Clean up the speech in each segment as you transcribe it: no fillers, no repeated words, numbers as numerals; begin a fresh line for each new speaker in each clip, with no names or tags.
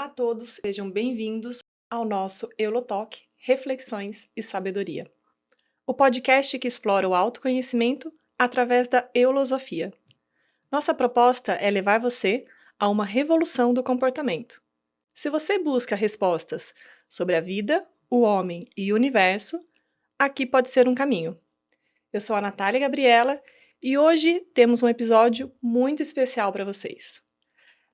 Olá a todos, sejam bem-vindos ao nosso Eulotalk, Reflexões e Sabedoria. O podcast que explora o autoconhecimento através da eulosofia. Nossa proposta é levar você a uma revolução do comportamento. Se você busca respostas sobre a vida, o homem e o universo, aqui pode ser um caminho. Eu sou a Natália Gabriela e hoje temos um episódio muito especial para vocês.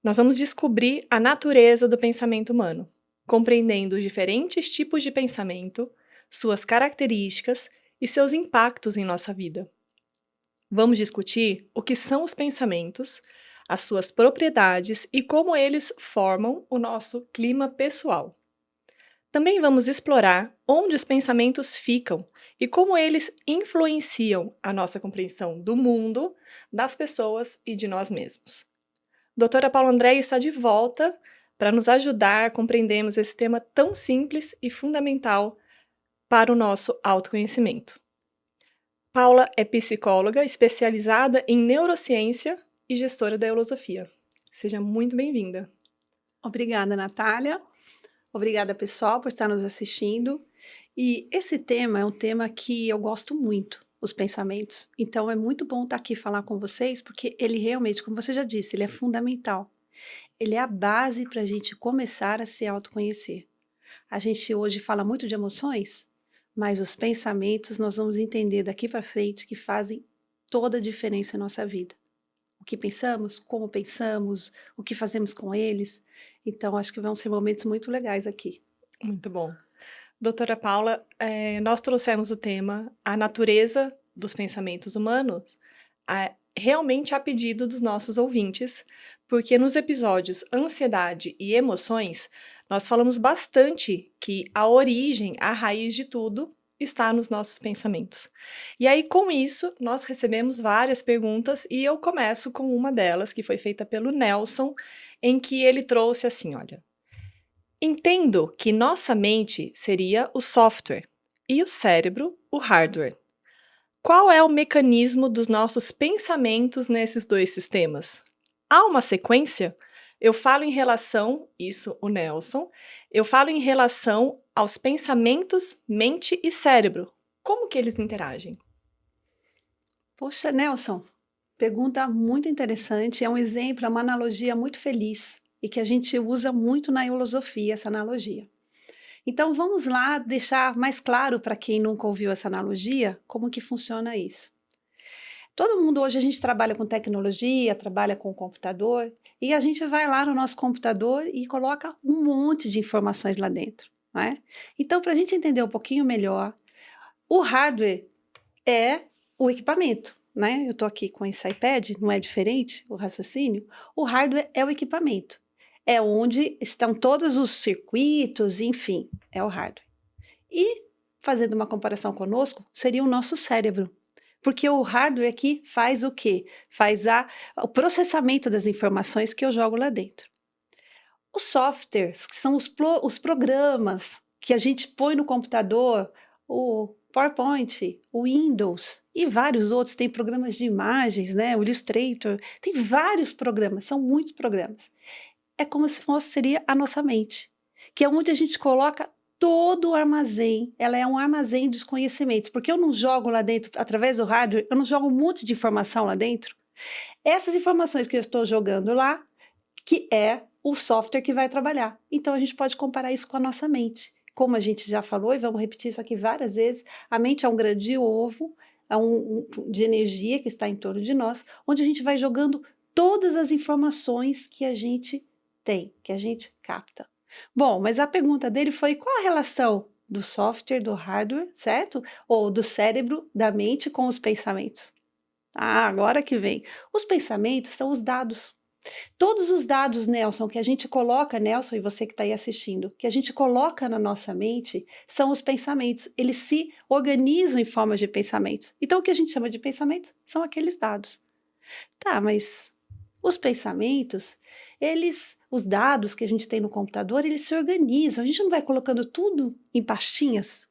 Nós vamos descobrir a natureza do pensamento humano, compreendendo os diferentes tipos de pensamento, suas características e seus impactos em nossa vida. Vamos discutir o que são os pensamentos, as suas propriedades e como eles formam o nosso clima pessoal. Também vamos explorar onde os pensamentos ficam e como eles influenciam a nossa compreensão do mundo, das pessoas e de nós mesmos. Doutora Paula Andréia está de volta para nos ajudar a compreendermos esse tema tão simples e fundamental para o nosso autoconhecimento. Paula é psicóloga especializada em neurociência e gestora da Eulosofia. Seja muito bem-vinda.
Obrigada, Natália. Obrigada, pessoal, por estar nos assistindo. E esse tema é um tema que eu gosto muito, os pensamentos. Então, é muito bom estar aqui falar com vocês, porque ele realmente, como você já disse, ele é fundamental. Ele é a base para a gente começar a se autoconhecer. A gente hoje fala muito de emoções, mas os pensamentos nós vamos entender daqui para frente que fazem toda a diferença em nossa vida. O que pensamos, como pensamos, o que fazemos com eles. Então, acho que vão ser momentos muito legais aqui.
Muito bom. Doutora Paula, nós trouxemos o tema A Natureza dos Pensamentos Humanos, realmente a pedido dos nossos ouvintes, porque nos episódios Ansiedade e Emoções, nós falamos bastante que a origem, a raiz de tudo, está nos nossos pensamentos. E aí, com isso, nós recebemos várias perguntas e eu começo com uma delas, que foi feita pelo Nelson, em que ele trouxe assim, olha: entendo que nossa mente seria o software e o cérebro o hardware. Qual é o mecanismo dos nossos pensamentos nesses dois sistemas? Há uma sequência? Eu falo em relação, isso o Nelson, eu falo em relação aos pensamentos, mente e cérebro. Como que eles interagem?
Poxa, Nelson, pergunta muito interessante. É um exemplo, é uma analogia muito feliz e que a gente usa muito na eulosofia, essa analogia. Então, vamos lá deixar mais claro para quem nunca ouviu essa analogia, como que funciona isso. Todo mundo hoje a gente trabalha com tecnologia, trabalha com computador e a gente vai lá no nosso computador e coloca um monte de informações lá dentro, não é? Então, para a gente entender um pouquinho melhor, o hardware é o equipamento, né? Eu estou aqui com esse iPad, não é diferente o raciocínio? O hardware é o equipamento, é onde estão todos os circuitos, enfim, é o hardware. E, fazendo uma comparação conosco, seria o nosso cérebro. Porque o hardware aqui faz o quê? Faz o processamento das informações que eu jogo lá dentro. Os softwares, que são os programas que a gente põe no computador, o PowerPoint, o Windows e vários outros, tem programas de imagens, né? O Illustrator, tem vários programas, são muitos programas. É como se seria a nossa mente, que é onde a gente coloca todo o armazém, ela é um armazém dos conhecimentos, porque eu não jogo lá dentro, através do hardware, eu não jogo um monte de informação lá dentro. Essas informações que eu estou jogando lá, que é o software que vai trabalhar. Então, a gente pode comparar isso com a nossa mente. Como a gente já falou, e vamos repetir isso aqui várias vezes, a mente é um grande ovo, de energia que está em torno de nós, onde a gente vai jogando todas as informações que a gente tem, que a gente capta. Bom, mas a pergunta dele foi qual a relação do software, do hardware, certo? Ou do cérebro, da mente com os pensamentos? Ah, agora que vem. Os pensamentos são os dados. Todos os dados, Nelson, que a gente coloca, Nelson, e você que está aí assistindo, que a gente coloca na nossa mente, são os pensamentos. Eles se organizam em formas de pensamentos. Então, o que a gente chama de pensamento são aqueles dados. Tá, mas os pensamentos, os dados que a gente tem no computador, eles se organizam. A gente não vai colocando tudo em pastinhas.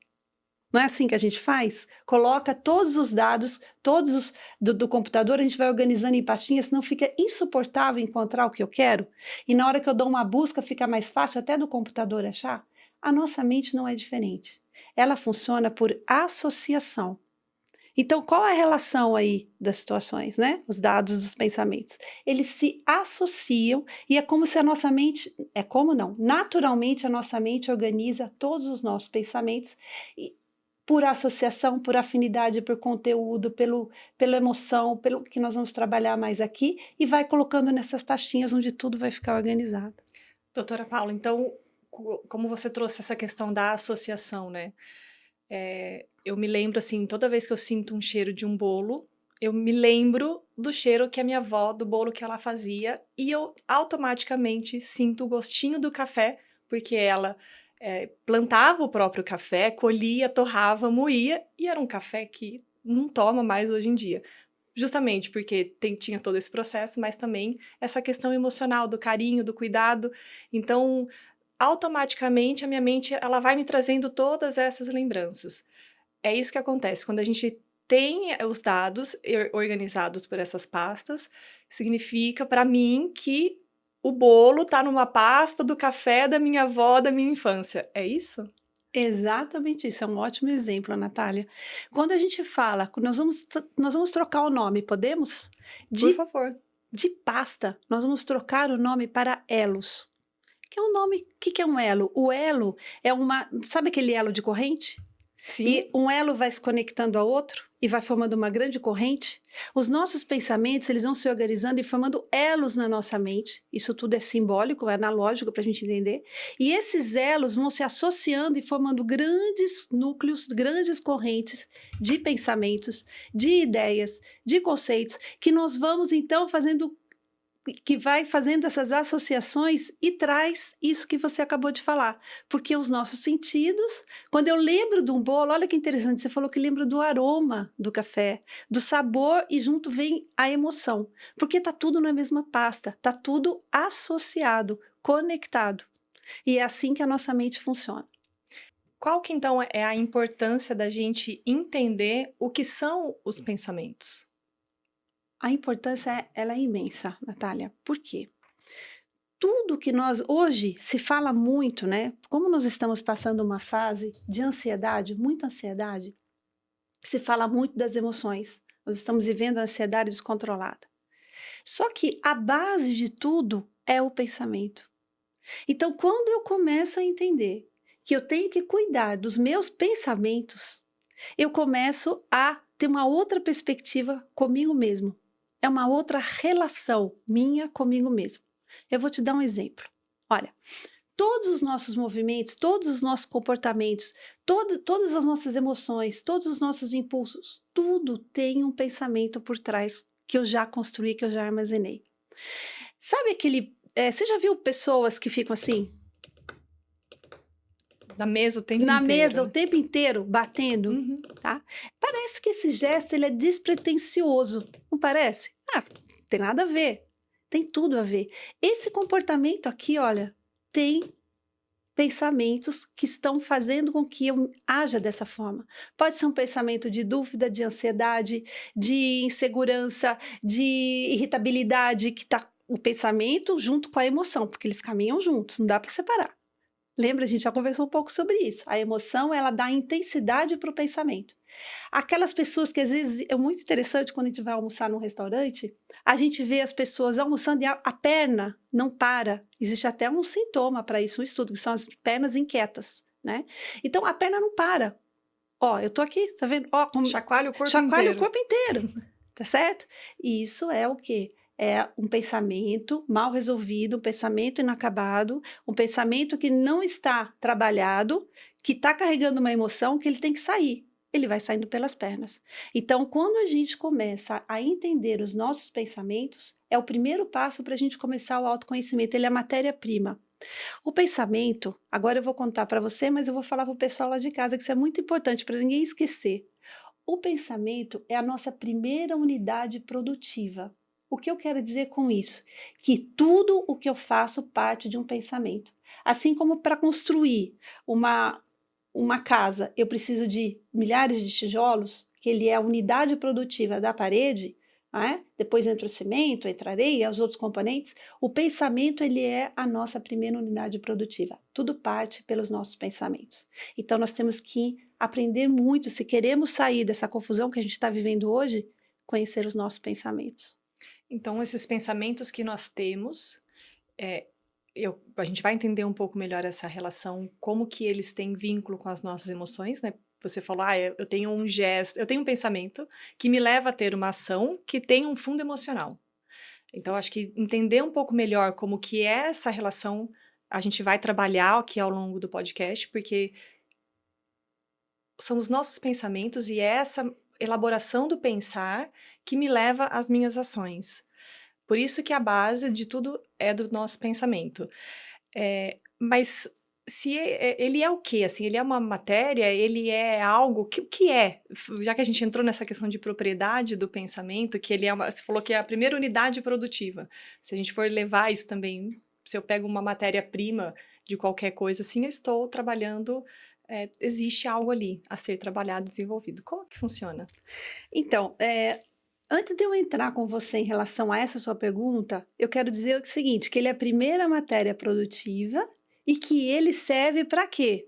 Não é assim que a gente faz? Coloca todos os dados, do computador, a gente vai organizando em pastinhas, senão fica insuportável encontrar o que eu quero. E na hora que eu dou uma busca, fica mais fácil até do computador achar. A nossa mente não é diferente. Ela funciona por associação. Então, qual é a relação aí das situações, né? Os dados dos pensamentos. Eles se associam e é como se a nossa mente, é como não, naturalmente a nossa mente organiza todos os nossos pensamentos e, por associação, por afinidade, por conteúdo, pela emoção, pelo que nós vamos trabalhar mais aqui e vai colocando nessas pastinhas onde tudo vai ficar organizado.
Doutora Paula, então, como você trouxe essa questão da associação, né? Eu me lembro, assim, toda vez que eu sinto um cheiro de um bolo, eu me lembro do cheiro que a minha avó, do bolo que ela fazia, e eu automaticamente sinto o gostinho do café, porque ela plantava o próprio café, colhia, torrava, moía, e era um café que não toma mais hoje em dia. Justamente porque tinha todo esse processo, mas também essa questão emocional, do carinho, do cuidado. Então, automaticamente, a minha mente ela vai me trazendo todas essas lembranças. É isso que acontece. Quando a gente tem os dados organizados por essas pastas, significa para mim que o bolo está numa pasta do café da minha avó da minha infância. É isso?
Exatamente isso, é um ótimo exemplo, Natália. Quando a gente fala, nós vamos trocar o nome, podemos?
Por
De,
favor.
de pasta, nós vamos trocar o nome para elos. Que é um nome, o que é um elo? O elo é sabe aquele elo de corrente?
Sim.
E um elo vai se conectando a outro e vai formando uma grande corrente. Os nossos pensamentos, eles vão se organizando e formando elos na nossa mente. Isso tudo é simbólico, é analógico para a gente entender. E esses elos vão se associando e formando grandes núcleos, grandes correntes de pensamentos, de ideias, de conceitos, que nós vamos então fazendo, que vai fazendo essas associações e traz isso que você acabou de falar. Porque os nossos sentidos, quando eu lembro de um bolo, olha que interessante, você falou que lembra do aroma do café, do sabor e junto vem a emoção. Porque está tudo na mesma pasta, está tudo associado, conectado. E é assim que a nossa mente funciona.
Qual que então é a importância da gente entender o que são os pensamentos?
A importância ela é imensa, Natália. Por quê? Tudo que nós hoje se fala muito, né? Como nós estamos passando uma fase de ansiedade, muita ansiedade, se fala muito das emoções. Nós estamos vivendo a ansiedade descontrolada. Só que a base de tudo é o pensamento. Então, quando eu começo a entender que eu tenho que cuidar dos meus pensamentos, eu começo a ter uma outra perspectiva comigo mesmo. É uma outra relação minha comigo mesmo. Eu vou te dar um exemplo. Olha, todos os nossos movimentos, todos os nossos comportamentos, todas as nossas emoções, todos os nossos impulsos, tudo tem um pensamento por trás que eu já construí, que eu já armazenei. Sabe aquele. Você já viu pessoas que ficam assim,
Na mesa o tempo
na
inteiro,
mesa o
né?
tempo inteiro, batendo?
Uhum.
Tá? Parece que esse gesto ele é despretensioso, não parece? Ah, tem nada a ver. Tem tudo a ver. Esse comportamento aqui, olha, tem pensamentos que estão fazendo com que eu haja dessa forma. Pode ser um pensamento de dúvida, de ansiedade, de insegurança, de irritabilidade, que está o pensamento junto com a emoção, porque eles caminham juntos, não dá para separar. Lembra, a gente já conversou um pouco sobre isso. A emoção, ela dá intensidade para o pensamento. Aquelas pessoas que às vezes é muito interessante quando a gente vai almoçar num restaurante, a gente vê as pessoas almoçando e a perna não para. Existe até um sintoma para isso, um estudo, que são as pernas inquietas, né? Então a perna não para. Ó, eu tô aqui, tá vendo? Ó,
Chacoalha o corpo
chacoalha o
inteiro.
corpo inteiro, tá certo? E isso é o quê? É um pensamento mal resolvido, um pensamento inacabado, um pensamento que não está trabalhado, que está carregando uma emoção que ele tem que sair. Ele vai saindo pelas pernas. Então, quando a gente começa a entender os nossos pensamentos, é o primeiro passo para a gente começar o autoconhecimento. Ele é a matéria-prima. O pensamento, agora eu vou contar para você, mas eu vou falar para o pessoal lá de casa que isso é muito importante para ninguém esquecer. O pensamento é a nossa primeira unidade produtiva. O que eu quero dizer com isso? Que tudo o que eu faço parte de um pensamento. Assim como para construir uma, uma casa, eu preciso de milhares de tijolos, que ele é a unidade produtiva da parede, né? Depois entra o cimento, entra a areia, os outros componentes. O pensamento, ele é a nossa primeira unidade produtiva. Tudo parte pelos nossos pensamentos. Então, nós temos que aprender muito, se queremos sair dessa confusão que a gente está vivendo hoje, conhecer os nossos pensamentos.
Então, esses pensamentos que nós temos, é, a gente vai entender um pouco melhor essa relação, como que eles têm vínculo com as nossas emoções, né? Você falou, eu tenho um gesto, eu tenho um pensamento que me leva a ter uma ação que tem um fundo emocional. Então, acho que entender um pouco melhor como que é essa relação, a gente vai trabalhar aqui ao longo do podcast, porque são os nossos pensamentos e é essa elaboração do pensar que me leva às minhas ações. Por isso que a base de tudo é do nosso pensamento. Mas se ele é o quê? Assim, ele é uma matéria? Ele é algo? O que é? Já que a gente entrou nessa questão de propriedade do pensamento, que ele é você falou que é a primeira unidade produtiva. Se a gente for levar isso também, se eu pego uma matéria-prima de qualquer coisa, assim, eu estou trabalhando, existe algo ali a ser trabalhado, desenvolvido. Como que funciona?
Então, antes de eu entrar com você em relação a essa sua pergunta, eu quero dizer o seguinte, que ele é a primeira matéria produtiva e que ele serve para quê?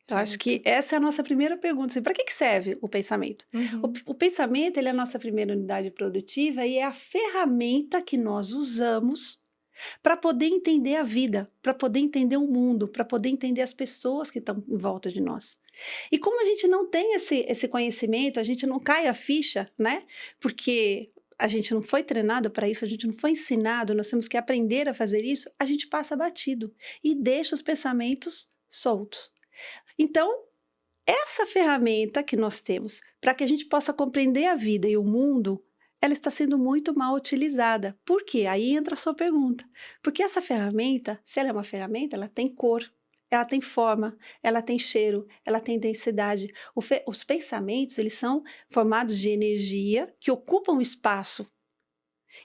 Eu acho que essa é a nossa primeira pergunta. Assim, para que serve o pensamento?
Uhum.
O pensamento, ele é a nossa primeira unidade produtiva e é a ferramenta que nós usamos para poder entender a vida, para poder entender o mundo, para poder entender as pessoas que estão em volta de nós. E como a gente não tem esse conhecimento, a gente não cai a ficha, né? Porque a gente não foi treinado para isso, a gente não foi ensinado, nós temos que aprender a fazer isso, a gente passa batido e deixa os pensamentos soltos. Então, essa ferramenta que nós temos para que a gente possa compreender a vida e o mundo, ela está sendo muito mal utilizada. Por quê? Aí entra a sua pergunta. Porque essa ferramenta, se ela é uma ferramenta, ela tem cor, ela tem forma, ela tem cheiro, ela tem densidade. Os pensamentos, eles são formados de energia que ocupam espaço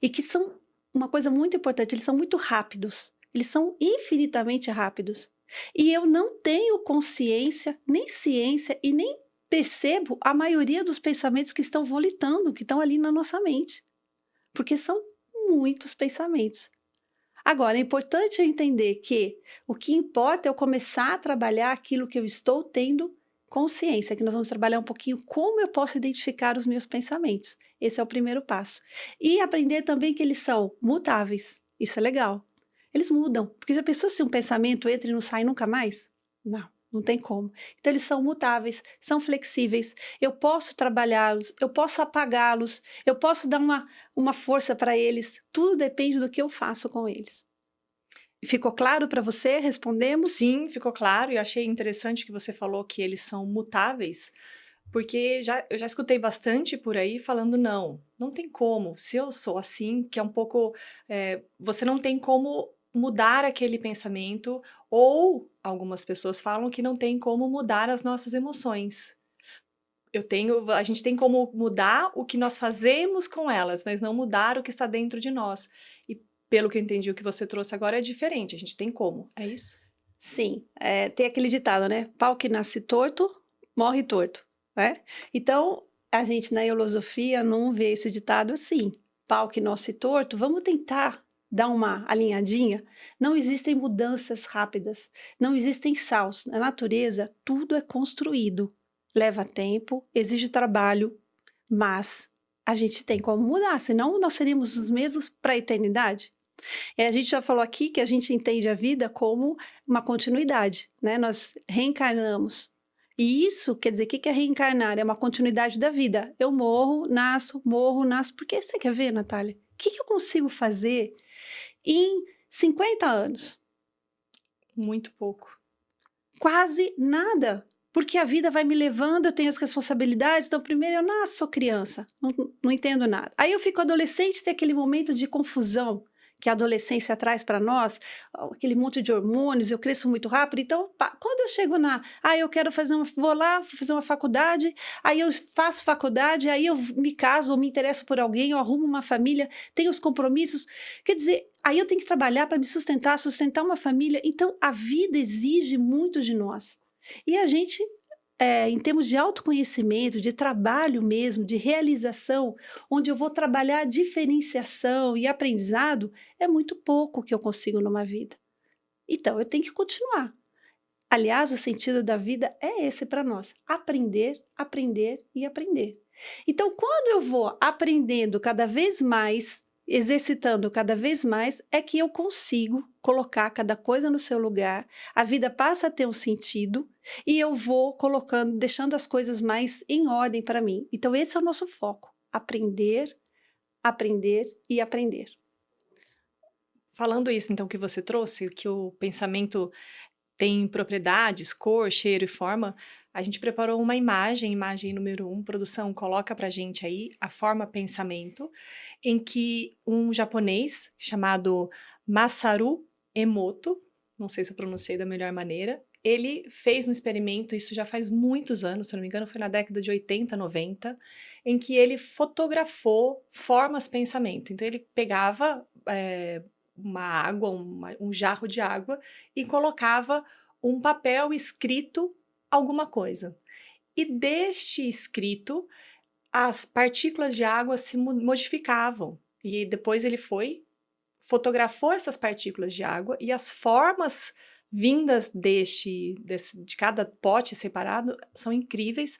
e que são uma coisa muito importante, eles são muito rápidos. Eles são infinitamente rápidos. E eu não tenho consciência, nem ciência e nem percebo a maioria dos pensamentos que estão volitando, que estão ali na nossa mente. Porque são muitos pensamentos. Agora, é importante eu entender que o que importa é eu começar a trabalhar aquilo que eu estou tendo consciência, que nós vamos trabalhar um pouquinho como eu posso identificar os meus pensamentos. Esse é o primeiro passo. E aprender também que eles são mutáveis. Isso é legal. Eles mudam. Porque já pensou se um pensamento entra e não sai nunca mais? Não. Não tem como. Então, eles são mutáveis, são flexíveis. Eu posso trabalhá-los, eu posso apagá-los, eu posso dar uma força para eles. Tudo depende do que eu faço com eles. Ficou claro para você? Respondemos?
Sim, ficou claro. E achei interessante que você falou que eles são mutáveis, porque eu já escutei bastante por aí falando, não tem como. Se eu sou assim, que é um pouco... você não tem como mudar aquele pensamento, ou algumas pessoas falam que não tem como mudar as nossas emoções. A gente tem como mudar o que nós fazemos com elas, mas não mudar o que está dentro de nós. E pelo que eu entendi, o que você trouxe agora é diferente, a gente tem como, é isso?
Sim, tem aquele ditado, né? Pau que nasce torto, morre torto, né? Então, a gente na filosofia não vê esse ditado assim. Pau que nasce torto, vamos tentar dar uma alinhadinha. Não existem mudanças rápidas, não existem saltos. Na natureza, tudo é construído. Leva tempo, exige trabalho, mas a gente tem como mudar, senão nós seríamos os mesmos para a eternidade. A gente já falou aqui que a gente entende a vida como uma continuidade, né? Nós reencarnamos. E isso quer dizer, o que é reencarnar? É uma continuidade da vida. Eu morro, nasço. Porque você quer ver, Natália? O que eu consigo fazer em 50 anos?
Muito pouco.
Quase nada. Porque a vida vai me levando, eu tenho as responsabilidades. Então, primeiro eu nasço, sou criança, não entendo nada. Aí eu fico adolescente, tem aquele momento de confusão que a adolescência traz para nós, aquele monte de hormônios, eu cresço muito rápido. Então, quando eu chego eu quero vou lá fazer uma faculdade, aí eu faço faculdade, aí eu me caso, ou me interesso por alguém, eu arrumo uma família, tenho os compromissos. Quer dizer, aí eu tenho que trabalhar para me sustentar uma família. Então, a vida exige muito de nós. E a gente, em termos de autoconhecimento, de trabalho mesmo, de realização, onde eu vou trabalhar a diferenciação e aprendizado, é muito pouco que eu consigo numa vida. Então, eu tenho que continuar. Aliás, o sentido da vida é esse para nós: aprender, aprender e aprender. Então, quando eu vou aprendendo cada vez mais, exercitando cada vez mais, é que eu consigo colocar cada coisa no seu lugar, a vida passa a ter um sentido e eu vou colocando, deixando as coisas mais em ordem para mim. Então, esse é o nosso foco: aprender, aprender e aprender.
Falando isso, então, que você trouxe, que o pensamento tem propriedades, cor, cheiro e forma, a gente preparou uma imagem, imagem número 1, produção, coloca pra gente aí a forma pensamento, em que um japonês chamado Masaru Emoto, não sei se eu pronunciei da melhor maneira, ele fez um experimento, isso já faz muitos anos, se eu não me engano foi na década de 80, 90, em que ele fotografou formas pensamento. Então ele pegava uma água, um jarro de água e colocava um papel escrito alguma coisa. E deste escrito, as partículas de água se modificavam. E depois ele fotografou essas partículas de água e as formas vindas de cada pote separado são incríveis.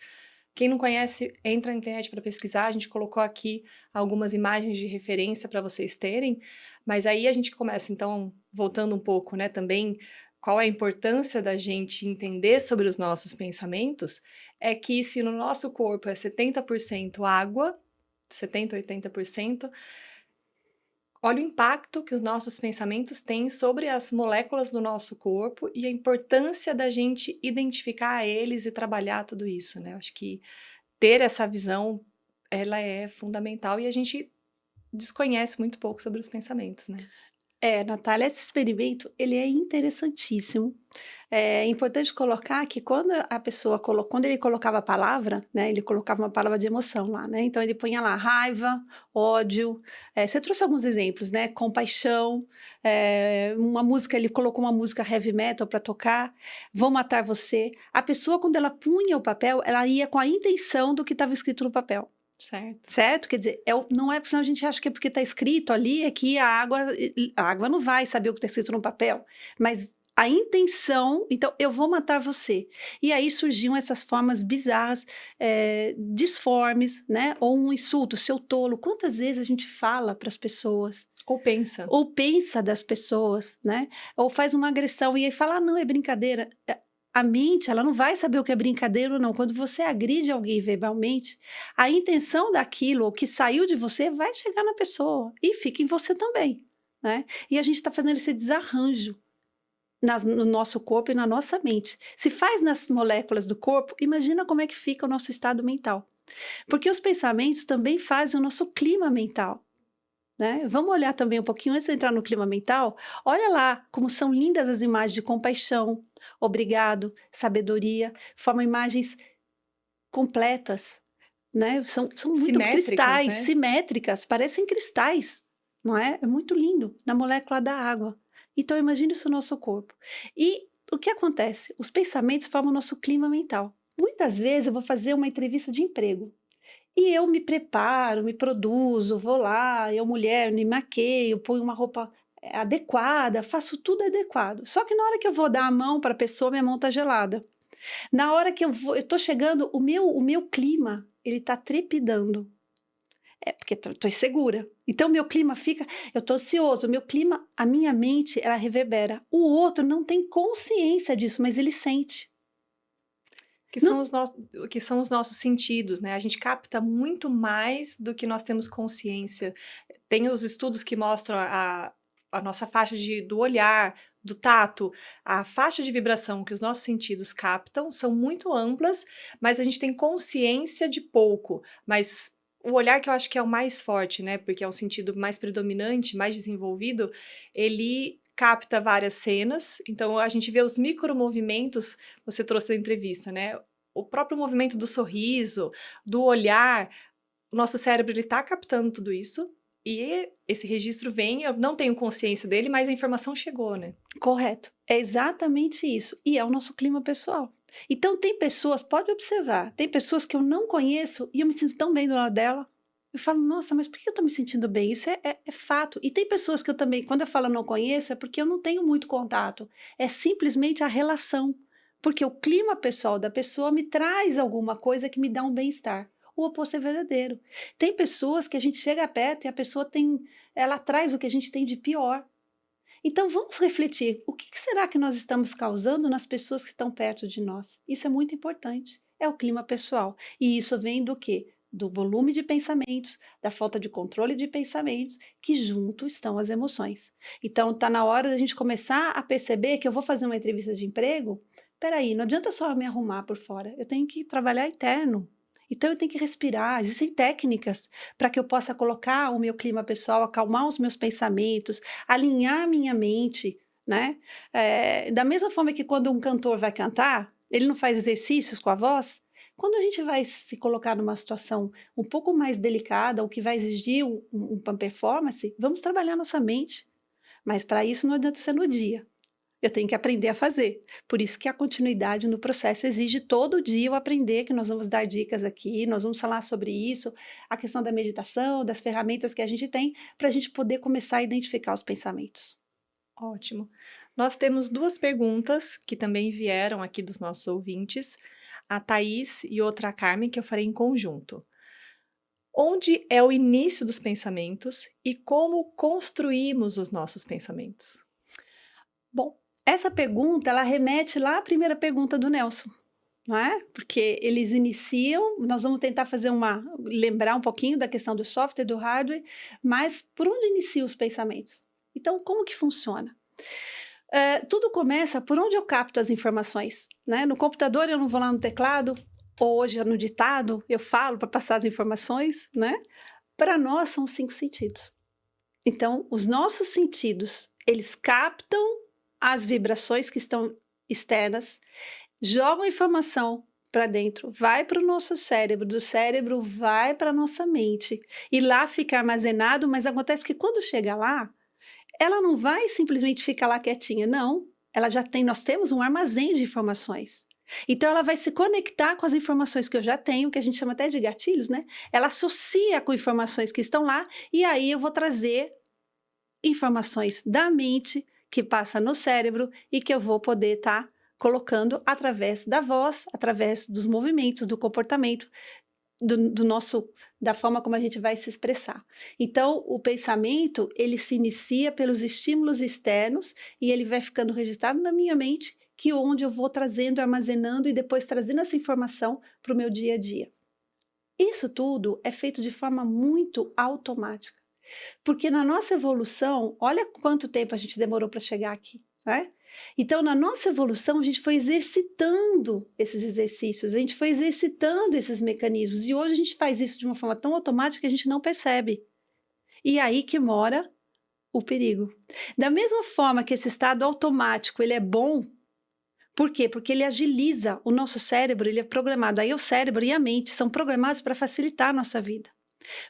Quem não conhece, entra na internet para pesquisar. A gente colocou aqui algumas imagens de referência para vocês terem, mas aí a gente começa, então, voltando um pouco, né, também, qual é a importância da gente entender sobre os nossos pensamentos, é que se no nosso corpo é 70% água, 70, 80%, olha o impacto que os nossos pensamentos têm sobre as moléculas do nosso corpo e a importância da gente identificar eles e trabalhar tudo isso, né? Acho que ter essa visão, ela é fundamental e a gente desconhece muito pouco sobre os pensamentos, né?
Natália, esse experimento, ele é interessantíssimo. É importante colocar que quando a pessoa quando ele colocava a palavra, né, ele colocava uma palavra de emoção lá, né, então ele punha lá raiva, ódio, você trouxe alguns exemplos, né, compaixão, uma música, ele colocou uma música heavy metal para tocar, vou matar você. A pessoa, quando ela punha o papel, ela ia com a intenção do que estava escrito no papel.
Certo.
Certo? Quer dizer, não é porque senão a gente acha que é porque está escrito ali, é que a água não vai saber o que está escrito no papel, mas a intenção, então, eu vou matar você. E aí surgiam essas formas bizarras, disformes, né? Ou um insulto, seu tolo. Quantas vezes a gente fala para as pessoas?
Ou
pensa das pessoas, né? Ou faz uma agressão e aí fala, não, é brincadeira. A mente, ela não vai saber o que é brincadeira ou não. Quando você agride alguém verbalmente, a intenção daquilo, o que saiu de você, vai chegar na pessoa e fica em você também, né? E a gente está fazendo esse desarranjo no nosso corpo e na nossa mente. Se faz nas moléculas do corpo, imagina como é que fica o nosso estado mental. Porque os pensamentos também fazem o nosso clima mental. Né? Vamos olhar também um pouquinho, antes de entrar no clima mental, olha lá como são lindas as imagens de compaixão, obrigado, sabedoria, formam imagens completas, né? São muito
simétricas,
cristais,
né?
simétricas, parecem cristais, não é? É muito lindo, na molécula da água. Então imagine isso no nosso corpo. E o que acontece? Os pensamentos formam o nosso clima mental. Muitas vezes eu vou fazer uma entrevista de emprego. E eu me preparo, me produzo, vou lá, eu mulher, me maqueio, ponho uma roupa adequada, faço tudo adequado. Só que na hora que eu vou dar a mão para a pessoa, minha mão está gelada. Na hora que eu estou chegando, o meu clima, ele está trepidando. É porque estou insegura. Então, meu clima fica, eu estou ansioso, o meu clima, a minha mente, ela reverbera. O outro não tem consciência disso, mas ele sente.
Que
Não,
são os nossos sentidos, né? A gente capta muito mais do que nós temos consciência. Tem os estudos que mostram a nossa faixa do olhar, do tato, a faixa de vibração que os nossos sentidos captam são muito amplas, mas a gente tem consciência de pouco. Mas o olhar que eu acho que é o mais forte, né? Porque é um sentido mais predominante, mais desenvolvido, ele capta várias cenas. Então a gente vê os micromovimentos, você trouxe a entrevista, né? O próprio movimento do sorriso, do olhar, o nosso cérebro ele tá captando tudo isso. E esse registro vem, eu não tenho consciência dele, mas a informação chegou, né?
correto. É exatamente isso. E é o nosso clima pessoal. Então, tem pessoas, pode observar, tem pessoas que eu não conheço e eu me sinto tão bem do lado dela. Eu falo, nossa, mas por que eu tô me sentindo bem? Isso é fato. E tem pessoas que eu também, quando eu falo não conheço, é porque eu não tenho muito contato. É simplesmente a relação. Porque o clima pessoal da pessoa me traz alguma coisa que me dá um bem-estar. O oposto é verdadeiro. Tem pessoas que a gente chega perto e a pessoa tem, ela traz o que a gente tem de pior. Então vamos refletir, o que será que nós estamos causando nas pessoas que estão perto de nós? Isso é muito importante. É o clima pessoal. E isso vem do quê? Do volume de pensamentos, da falta de controle de pensamentos, que junto estão as emoções. Então está na hora da gente começar a perceber que eu vou fazer uma entrevista de emprego. Peraí, não adianta só me arrumar por fora, eu tenho que trabalhar interno. Então eu tenho que respirar, existem técnicas para que eu possa colocar o meu clima pessoal, acalmar os meus pensamentos, alinhar a minha mente, né? Da mesma forma que quando um cantor vai cantar, ele não faz exercícios com a voz. Quando a gente vai se colocar numa situação um pouco mais delicada, ou que vai exigir uma performance, vamos trabalhar nossa mente. Mas para isso não adianta ser no dia. Eu tenho que aprender a fazer. Por isso que a continuidade no processo exige todo dia eu aprender, que nós vamos dar dicas aqui, nós vamos falar sobre isso, a questão da meditação, das ferramentas que a gente tem, para a gente poder começar a identificar os pensamentos.
Ótimo. Nós temos duas perguntas que também vieram aqui dos nossos ouvintes, a Thaís e outra a Carmen, que eu farei em conjunto. Onde é o início dos pensamentos e como construímos os nossos pensamentos?
Bom, essa pergunta, ela remete lá à primeira pergunta do Nelson, não é? Porque eles iniciam, nós vamos tentar lembrar um pouquinho da questão do software e do hardware, mas por onde iniciam os pensamentos? Então, como que funciona? Tudo começa por onde eu capto as informações, né? No computador eu não vou lá no teclado, ou hoje no ditado, eu falo para passar as informações, né? Para nós são os 5 sentidos. Então, os nossos sentidos, eles captam as vibrações que estão externas, jogam informação para dentro, vai para o nosso cérebro, do cérebro vai para a nossa mente, e lá fica armazenado, mas acontece que quando chega lá, ela não vai simplesmente ficar lá quietinha, não. Ela já tem, nós temos um armazém de informações. Então ela vai se conectar com as informações que eu já tenho, que a gente chama até de gatilhos, né? Ela associa com informações que estão lá, e aí eu vou trazer informações da mente que passa no cérebro e que eu vou poder estar colocando através da voz, através dos movimentos, do comportamento, da forma como a gente vai se expressar. Então, o pensamento, ele se inicia pelos estímulos externos e ele vai ficando registrado na minha mente, que onde eu vou trazendo, armazenando e depois trazendo essa informação para o meu dia a dia. Isso tudo é feito de forma muito automática. Porque na nossa evolução, olha quanto tempo a gente demorou para chegar aqui, né? Então, na nossa evolução, a gente foi exercitando esses exercícios, a gente foi exercitando esses mecanismos, e hoje a gente faz isso de uma forma tão automática que a gente não percebe. E é aí que mora o perigo. Da mesma forma que esse estado automático, ele é bom, por quê? Porque ele agiliza o nosso cérebro, ele é programado, aí o cérebro e a mente são programados para facilitar a nossa vida.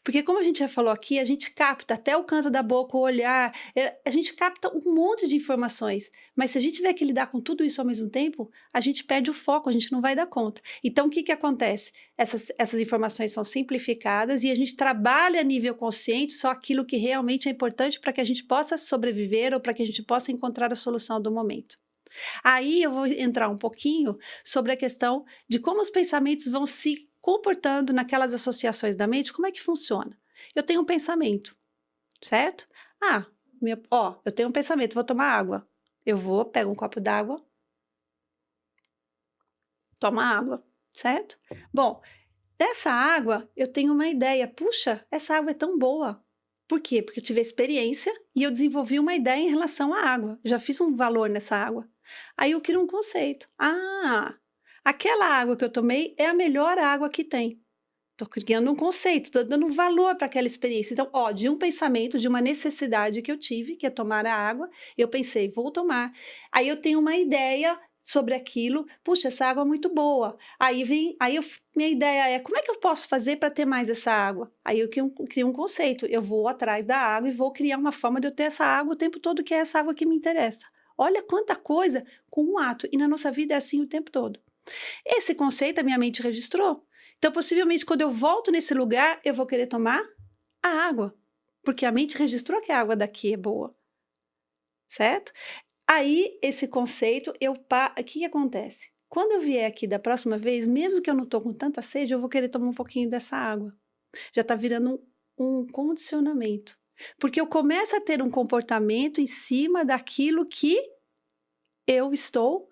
Porque como a gente já falou aqui, a gente capta até o canto da boca, o olhar, a gente capta um monte de informações, mas se a gente tiver que lidar com tudo isso ao mesmo tempo, a gente perde o foco, a gente não vai dar conta. Então o que acontece? Essas informações são simplificadas e a gente trabalha a nível consciente só aquilo que realmente é importante para que a gente possa sobreviver ou para que a gente possa encontrar a solução do momento. Aí eu vou entrar um pouquinho sobre a questão de como os pensamentos vão se comportando naquelas associações da mente, como é que funciona? Eu tenho um pensamento, certo? Eu tenho um pensamento, vou tomar água. Pego um copo d'água, tomo água, certo? Bom, dessa água eu tenho uma ideia, puxa, essa água é tão boa. Por quê? Porque eu tive experiência e eu desenvolvi uma ideia em relação à água. Já fiz um valor nessa água. Aí eu crio um conceito. Aquela água que eu tomei é a melhor água que tem. Estou criando um conceito, estou dando um valor para aquela experiência. Então, de um pensamento, de uma necessidade que eu tive, que é tomar a água, eu pensei, vou tomar. Aí eu tenho uma ideia sobre aquilo, puxa, essa água é muito boa. Minha ideia é, como é que eu posso fazer para ter mais essa água? Aí eu crio um conceito, eu vou atrás da água e vou criar uma forma de eu ter essa água o tempo todo, que é essa água que me interessa. Olha quanta coisa com um ato, e na nossa vida é assim o tempo todo. Esse conceito a minha mente registrou. Então, possivelmente, quando eu volto nesse lugar, eu vou querer tomar a água, porque a mente registrou que a água daqui é boa, certo? Aí, esse conceito, o que acontece? Quando eu vier aqui da próxima vez, mesmo que eu não estou com tanta sede, eu vou querer tomar um pouquinho dessa água. Já está virando um condicionamento. Porque eu começo a ter um comportamento em cima daquilo que eu estou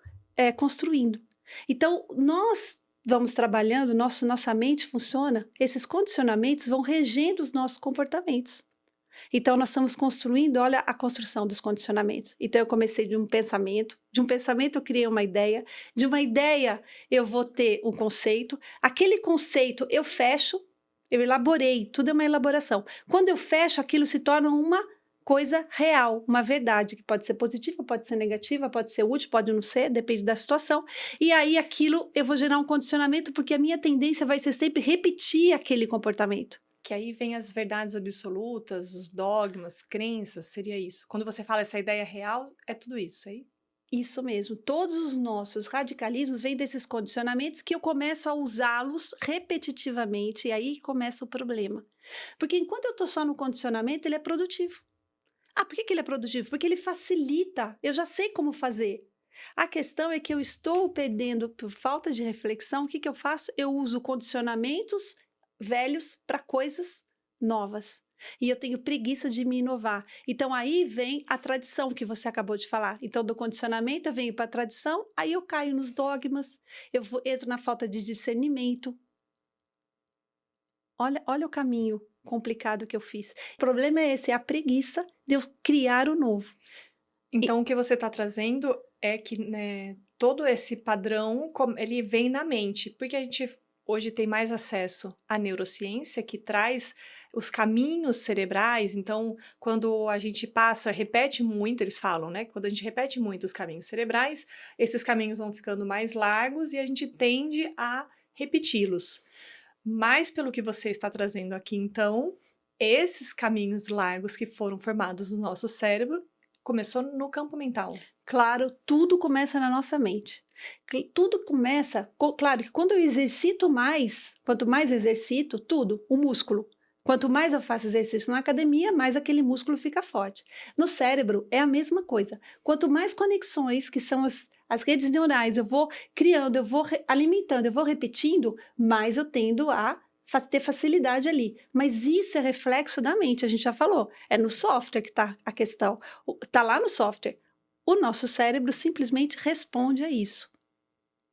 construindo. Então, nós vamos trabalhando, nossa mente funciona, esses condicionamentos vão regendo os nossos comportamentos. Então, nós estamos construindo, olha a construção dos condicionamentos. Então, eu comecei de um pensamento eu criei uma ideia, de uma ideia eu vou ter um conceito, aquele conceito eu fecho, eu elaborei, tudo é uma elaboração. Quando eu fecho, aquilo se torna uma coisa real, uma verdade, que pode ser positiva, pode ser negativa, pode ser útil, pode não ser, depende da situação. E aí aquilo eu vou gerar um condicionamento, porque a minha tendência vai ser sempre repetir aquele comportamento.
Que aí vem as verdades absolutas, os dogmas, crenças, seria isso. Quando você fala essa ideia real, é tudo isso aí?
Isso mesmo, todos os nossos radicalismos vêm desses condicionamentos que eu começo a usá-los repetitivamente, e aí começa o problema. Porque enquanto eu estou só no condicionamento, ele é produtivo. Ah, por que ele é produtivo? Porque ele facilita, eu já sei como fazer. A questão é que eu estou perdendo por falta de reflexão. O que eu faço? Eu uso condicionamentos velhos para coisas novas. E eu tenho preguiça de me inovar. Então aí vem a tradição que você acabou de falar. Então do condicionamento eu venho para a tradição, aí eu caio nos dogmas, entro na falta de discernimento. Olha o caminho complicado que eu fiz. O problema é esse, é a preguiça de eu criar o novo.
Então, o que você está trazendo é que, né, todo esse padrão, ele vem na mente, porque a gente hoje tem mais acesso à neurociência, que traz os caminhos cerebrais. Então, quando a gente repete muito, eles falam, né? Quando a gente repete muito os caminhos cerebrais, esses caminhos vão ficando mais largos e a gente tende a repeti-los. Mas, pelo que você está trazendo aqui, então, esses caminhos largos que foram formados no nosso cérebro começou no campo mental.
Claro, tudo começa na nossa mente. Tudo começa, claro que quando eu exercito mais, quanto mais eu exercito, tudo, o músculo. Quanto mais eu faço exercício na academia, mais aquele músculo fica forte. No cérebro é a mesma coisa. Quanto mais conexões, que são as redes neurais, eu vou criando, eu vou alimentando, eu vou repetindo, mais eu tendo a ter facilidade ali. Mas isso é reflexo da mente, a gente já falou. É no software que está a questão. Está lá no software. O nosso cérebro simplesmente responde a isso.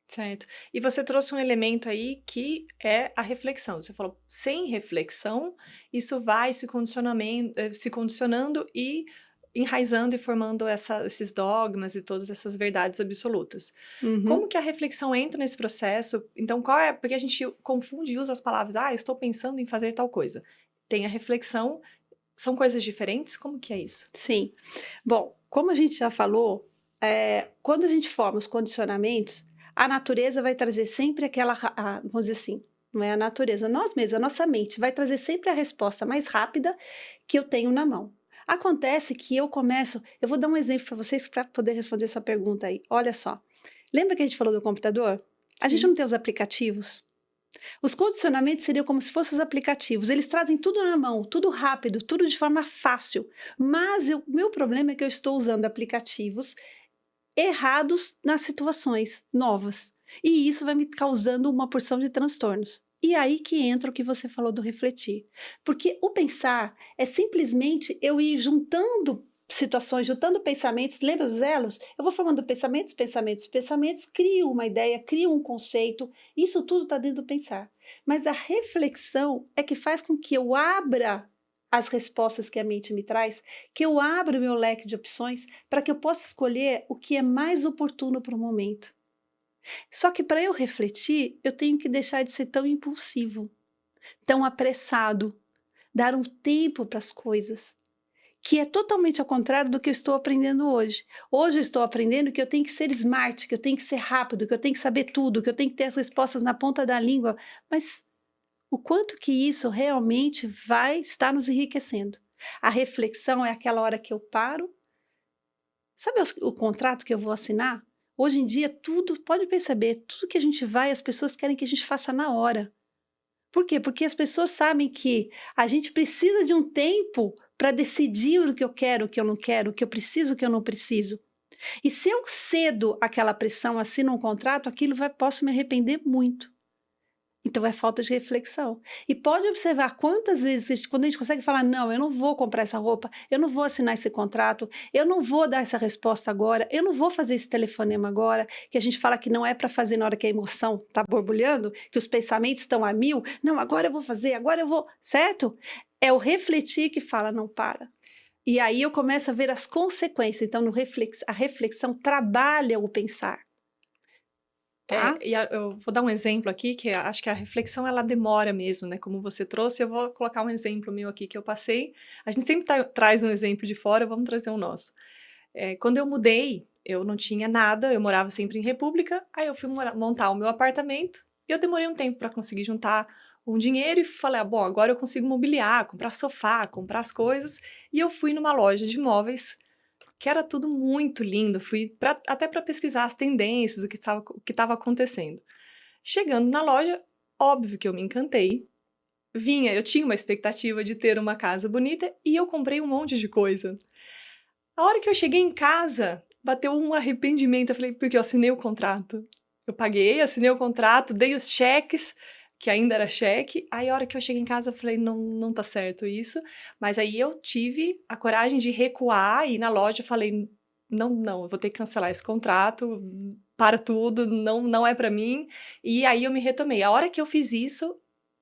Certo. E você trouxe um elemento aí que é a reflexão. Você falou, sem reflexão, isso vai se condicionando e enraizando e formando esses dogmas e todas essas verdades absolutas. Como que a reflexão entra nesse processo? Então, porque a gente confunde e usa as palavras, estou pensando em fazer tal coisa. Tem a reflexão, são coisas diferentes? Como que é isso?
Sim. Bom, como a gente já falou, quando a gente forma os condicionamentos, a natureza vai trazer sempre vamos dizer assim, não é a natureza, nós mesmos, a nossa mente vai trazer sempre a resposta mais rápida que eu tenho na mão. Acontece que eu vou dar um exemplo para vocês para poder responder sua pergunta aí. Olha só, lembra que a gente falou do computador? A gente
Sim.
não tem os aplicativos? Os condicionamentos seriam como se fossem os aplicativos. Eles trazem tudo na mão, tudo rápido, tudo de forma fácil. Mas o meu problema é que eu estou usando aplicativos errados nas situações novas. E isso vai me causando uma porção de transtornos. E aí que entra o que você falou do refletir. Porque o pensar é simplesmente eu ir juntando situações, juntando pensamentos, lembra dos elos? Eu vou formando pensamentos, crio uma ideia, crio um conceito, isso tudo está dentro do pensar. Mas a reflexão é que faz com que eu abra as respostas que a mente me traz, que eu abra o meu leque de opções para que eu possa escolher o que é mais oportuno para o momento. Só que para eu refletir, eu tenho que deixar de ser tão impulsivo, tão apressado, dar um tempo para as coisas, que é totalmente ao contrário do que eu estou aprendendo hoje. Hoje eu estou aprendendo que eu tenho que ser smart, que eu tenho que ser rápido, que eu tenho que saber tudo, que eu tenho que ter as respostas na ponta da língua, mas o quanto que isso realmente vai estar nos enriquecendo. A reflexão é aquela hora que eu paro. Sabe o contrato que eu vou assinar? Hoje em dia, tudo, pode perceber, tudo que a gente vai, as pessoas querem que a gente faça na hora. Por quê? Porque as pessoas sabem que a gente precisa de um tempo para decidir o que eu quero, o que eu não quero, o que eu preciso, o que eu não preciso. E se eu cedo aquela pressão, assino um contrato, posso me arrepender muito. Então é falta de reflexão. E pode observar quantas vezes, quando a gente consegue falar, não, eu não vou comprar essa roupa, eu não vou assinar esse contrato, eu não vou dar essa resposta agora, eu não vou fazer esse telefonema agora, que a gente fala que não é para fazer na hora que a emoção está borbulhando, que os pensamentos estão a mil, não, agora eu vou fazer, agora eu vou, certo? É o refletir que fala, não para. E aí eu começo a ver as consequências. Então, a reflexão trabalha o pensar. Tá?
Eu vou dar um exemplo aqui, que acho que a reflexão, ela demora mesmo, né? Como você trouxe, eu vou colocar um exemplo meu aqui que eu passei. A gente sempre traz um exemplo de fora, vamos trazer o nosso. Quando eu mudei, eu não tinha nada, eu morava sempre em República, aí eu fui montar o meu apartamento, e eu demorei um tempo para conseguir juntar um dinheiro, e falei, bom, agora eu consigo mobiliar, comprar sofá, comprar as coisas, e eu fui numa loja de imóveis, que era tudo muito lindo, fui até para pesquisar as tendências, o que estava acontecendo. Chegando na loja, óbvio que eu me encantei. Eu tinha uma expectativa de ter uma casa bonita e eu comprei um monte de coisa. A hora que eu cheguei em casa, bateu um arrependimento. Eu falei, porque eu assinei o contrato. Eu paguei, assinei o contrato, dei os cheques, que ainda era cheque. Aí a hora que eu cheguei em casa, eu falei, não tá certo isso. Mas aí eu tive a coragem de recuar e ir na loja eu falei, não, eu vou ter que cancelar esse contrato, para tudo, não é para mim. E aí eu me retomei. A hora que eu fiz isso,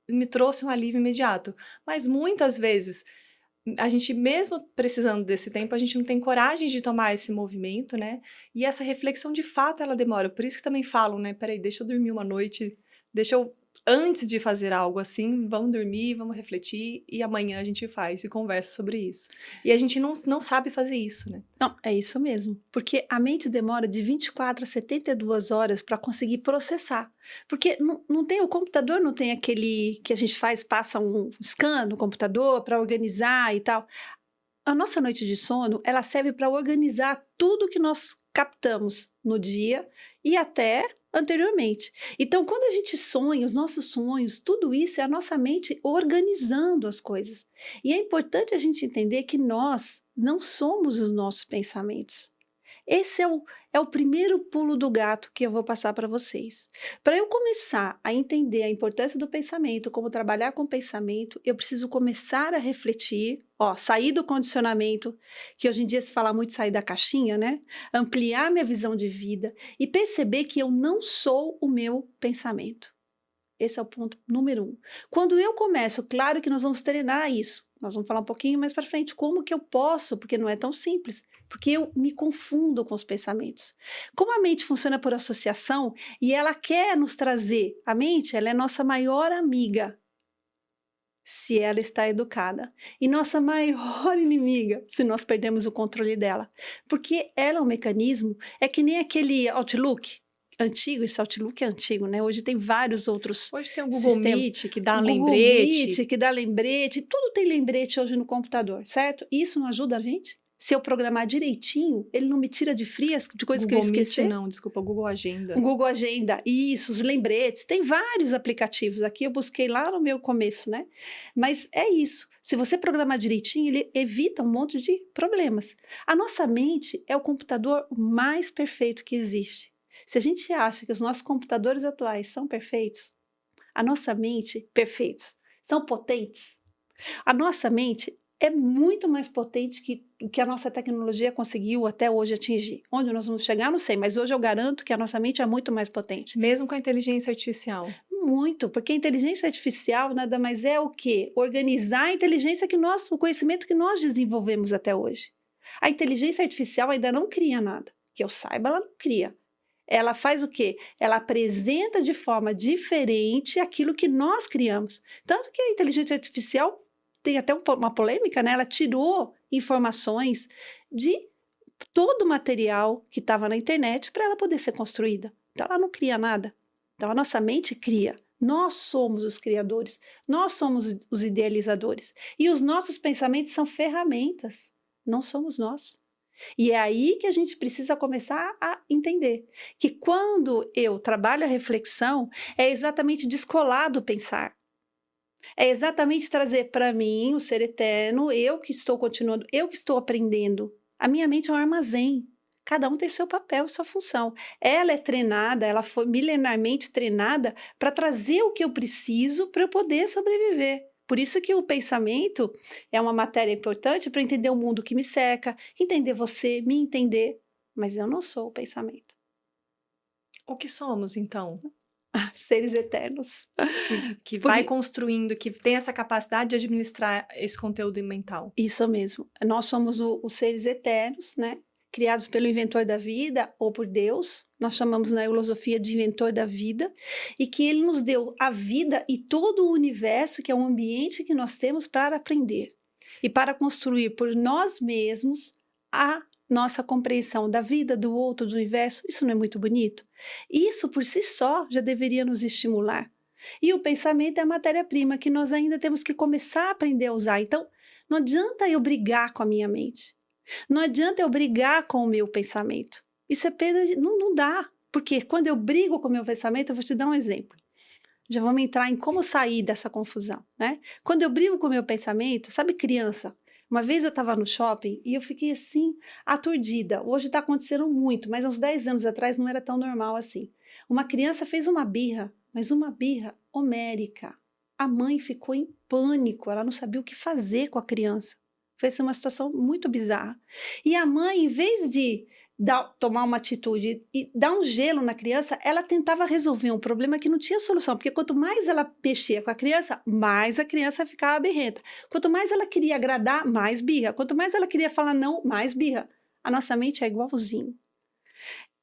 me trouxe um alívio imediato. Mas muitas vezes a gente, mesmo precisando desse tempo, a gente não tem coragem de tomar esse movimento, né? E essa reflexão, de fato, ela demora. Por isso que também falam, né? Peraí, deixa eu dormir uma noite, antes de fazer algo assim, vamos dormir, vamos refletir, e amanhã a gente faz e conversa sobre isso. E a gente não sabe fazer isso, né?
Não, é isso mesmo. Porque a mente demora de 24 a 72 horas para conseguir processar. Porque não tem, o computador não tem aquele que a gente passa um scan no computador para organizar e tal. A nossa noite de sono, ela serve para organizar tudo que nós captamos no dia e até anteriormente. Então, quando a gente sonha, os nossos sonhos, tudo isso é a nossa mente organizando as coisas. E é importante a gente entender que nós não somos os nossos pensamentos. Esse é o primeiro pulo do gato que eu vou passar para vocês. Para eu começar a entender a importância do pensamento, como trabalhar com o pensamento, eu preciso começar a refletir, sair do condicionamento, que hoje em dia se fala muito sair da caixinha, né? Ampliar minha visão de vida e perceber que eu não sou o meu pensamento. Esse é o ponto número 1. Quando eu começo, claro que nós vamos treinar isso. Nós vamos falar um pouquinho mais para frente como que eu posso, porque não é tão simples, porque eu me confundo com os pensamentos. Como a mente funciona por associação e ela quer nos trazer, a mente, ela é nossa maior amiga, se ela está educada, e nossa maior inimiga, se nós perdemos o controle dela, porque ela é um mecanismo, é que nem aquele Outlook antigo, esse Outlook é antigo, né? Hoje tem vários outros
Hoje tem o Google Meet, que dá lembrete.
Meet, que dá lembrete, tudo tem lembrete hoje no computador, certo? Isso não ajuda a gente? Se eu programar direitinho, ele não me tira de frias de coisas que eu esqueci?
Google Meet não, desculpa, Google Agenda.
O Google Agenda, isso, os lembretes, tem vários aplicativos, aqui eu busquei lá no meu começo, né? Mas é isso, se você programar direitinho, ele evita um monte de problemas. A nossa mente é o computador mais perfeito que existe. Se a gente acha que os nossos computadores atuais são perfeitos, a nossa mente, perfeitos, são potentes, a nossa mente é muito mais potente que a nossa tecnologia conseguiu até hoje atingir. Onde nós vamos chegar, não sei, mas hoje eu garanto que a nossa mente é muito mais potente.
Mesmo com a inteligência artificial?
Muito, porque a inteligência artificial nada mais é o quê? Organizar a inteligência o conhecimento que nós desenvolvemos até hoje. A inteligência artificial ainda não cria nada. Que eu saiba, ela não cria. Ela faz o quê? Ela apresenta de forma diferente aquilo que nós criamos. Tanto que a inteligência artificial tem até uma polêmica, né? Ela tirou informações de todo o material que estava na internet para ela poder ser construída. Então, ela não cria nada. Então, a nossa mente cria. Nós somos os criadores, nós somos os idealizadores. E os nossos pensamentos são ferramentas, não somos nós. E é aí que a gente precisa começar a entender que quando eu trabalho a reflexão, é exatamente descolar do pensar. É exatamente trazer para mim o ser eterno, eu que estou continuando, eu que estou aprendendo. A minha mente é um armazém. Cada um tem seu papel e sua função. Ela é treinada, ela foi milenarmente treinada para trazer o que eu preciso para eu poder sobreviver. Por isso que o pensamento é uma matéria importante para entender o mundo que me cerca, entender você, me entender. Mas eu não sou o pensamento.
O que somos, então?
Seres eternos.
Que
Por
vai construindo, que tem essa capacidade de administrar esse conteúdo mental.
Isso mesmo. Nós somos os seres eternos, né? Criados pelo inventor da vida ou por Deus. Nós chamamos na filosofia de inventor da vida, e que ele nos deu a vida e todo o universo, que é um ambiente que nós temos para aprender e para construir por nós mesmos a nossa compreensão da vida, do outro, do universo. Isso não é muito bonito? Isso por si só já deveria nos estimular. E o pensamento é a matéria-prima que nós ainda temos que começar a aprender a usar. Então, não adianta eu brigar com a minha mente. Não adianta eu brigar com o meu pensamento. Isso é perda de... Não dá. Porque quando eu brigo com o meu pensamento, eu vou te dar um exemplo. Já vamos entrar em como sair dessa confusão, né? Quando eu brigo com o meu pensamento, sabe criança? Uma vez eu estava no shopping e eu fiquei assim, aturdida. Hoje está acontecendo muito, mas há uns 10 anos atrás não era tão normal assim. Uma criança fez uma birra, mas uma birra homérica. A mãe ficou em pânico, ela não sabia o que fazer com a criança. Foi assim, uma situação muito bizarra. E a mãe, em vez de tomar uma atitude e dar um gelo na criança, ela tentava resolver um problema que não tinha solução, porque quanto mais ela mexia com a criança, mais a criança ficava birrenta. Quanto mais ela queria agradar, mais birra. Quanto mais ela queria falar não, mais birra. A nossa mente é igualzinho.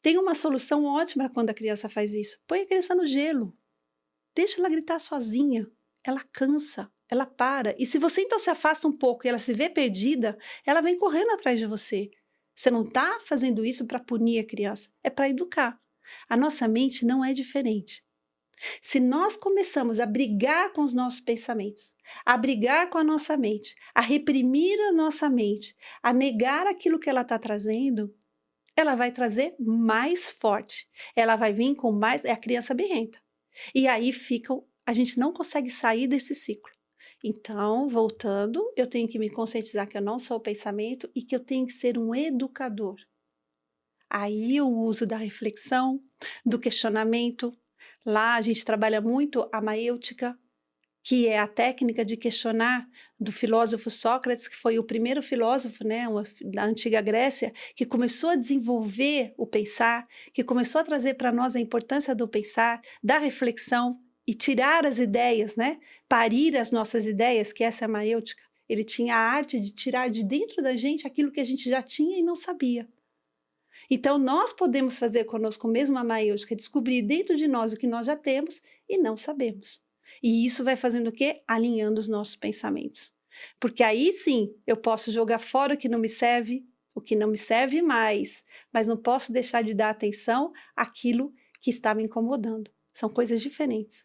Tem uma solução ótima quando a criança faz isso. Põe a criança no gelo. Deixa ela gritar sozinha. Ela cansa, ela para. E se você então se afasta um pouco e ela se vê perdida, ela vem correndo atrás de você. Você não está fazendo isso para punir a criança, é para educar. A nossa mente não é diferente. Se nós começamos a brigar com os nossos pensamentos, a brigar com a nossa mente, a reprimir a nossa mente, a negar aquilo que ela está trazendo, ela vai trazer mais forte. Ela vai vir com mais... É a criança birrenta. E aí a gente não consegue sair desse ciclo. Então, voltando, eu tenho que me conscientizar que eu não sou o pensamento e que eu tenho que ser um educador. Aí o uso da reflexão, do questionamento. Lá a gente trabalha muito a maêutica, que é a técnica de questionar do filósofo Sócrates, que foi o primeiro filósofo, né, da antiga Grécia, que começou a desenvolver o pensar, que começou a trazer para nós a importância do pensar, da reflexão e tirar as ideias, né, parir as nossas ideias, que essa é a maêutica. Ele tinha a arte de tirar de dentro da gente aquilo que a gente já tinha e não sabia. Então, nós podemos fazer conosco mesmo a maêutica, descobrir dentro de nós o que nós já temos e não sabemos. E isso vai fazendo o quê? Alinhando os nossos pensamentos. Porque aí sim, eu posso jogar fora o que não me serve mais, mas não posso deixar de dar atenção àquilo que está me incomodando. São coisas diferentes.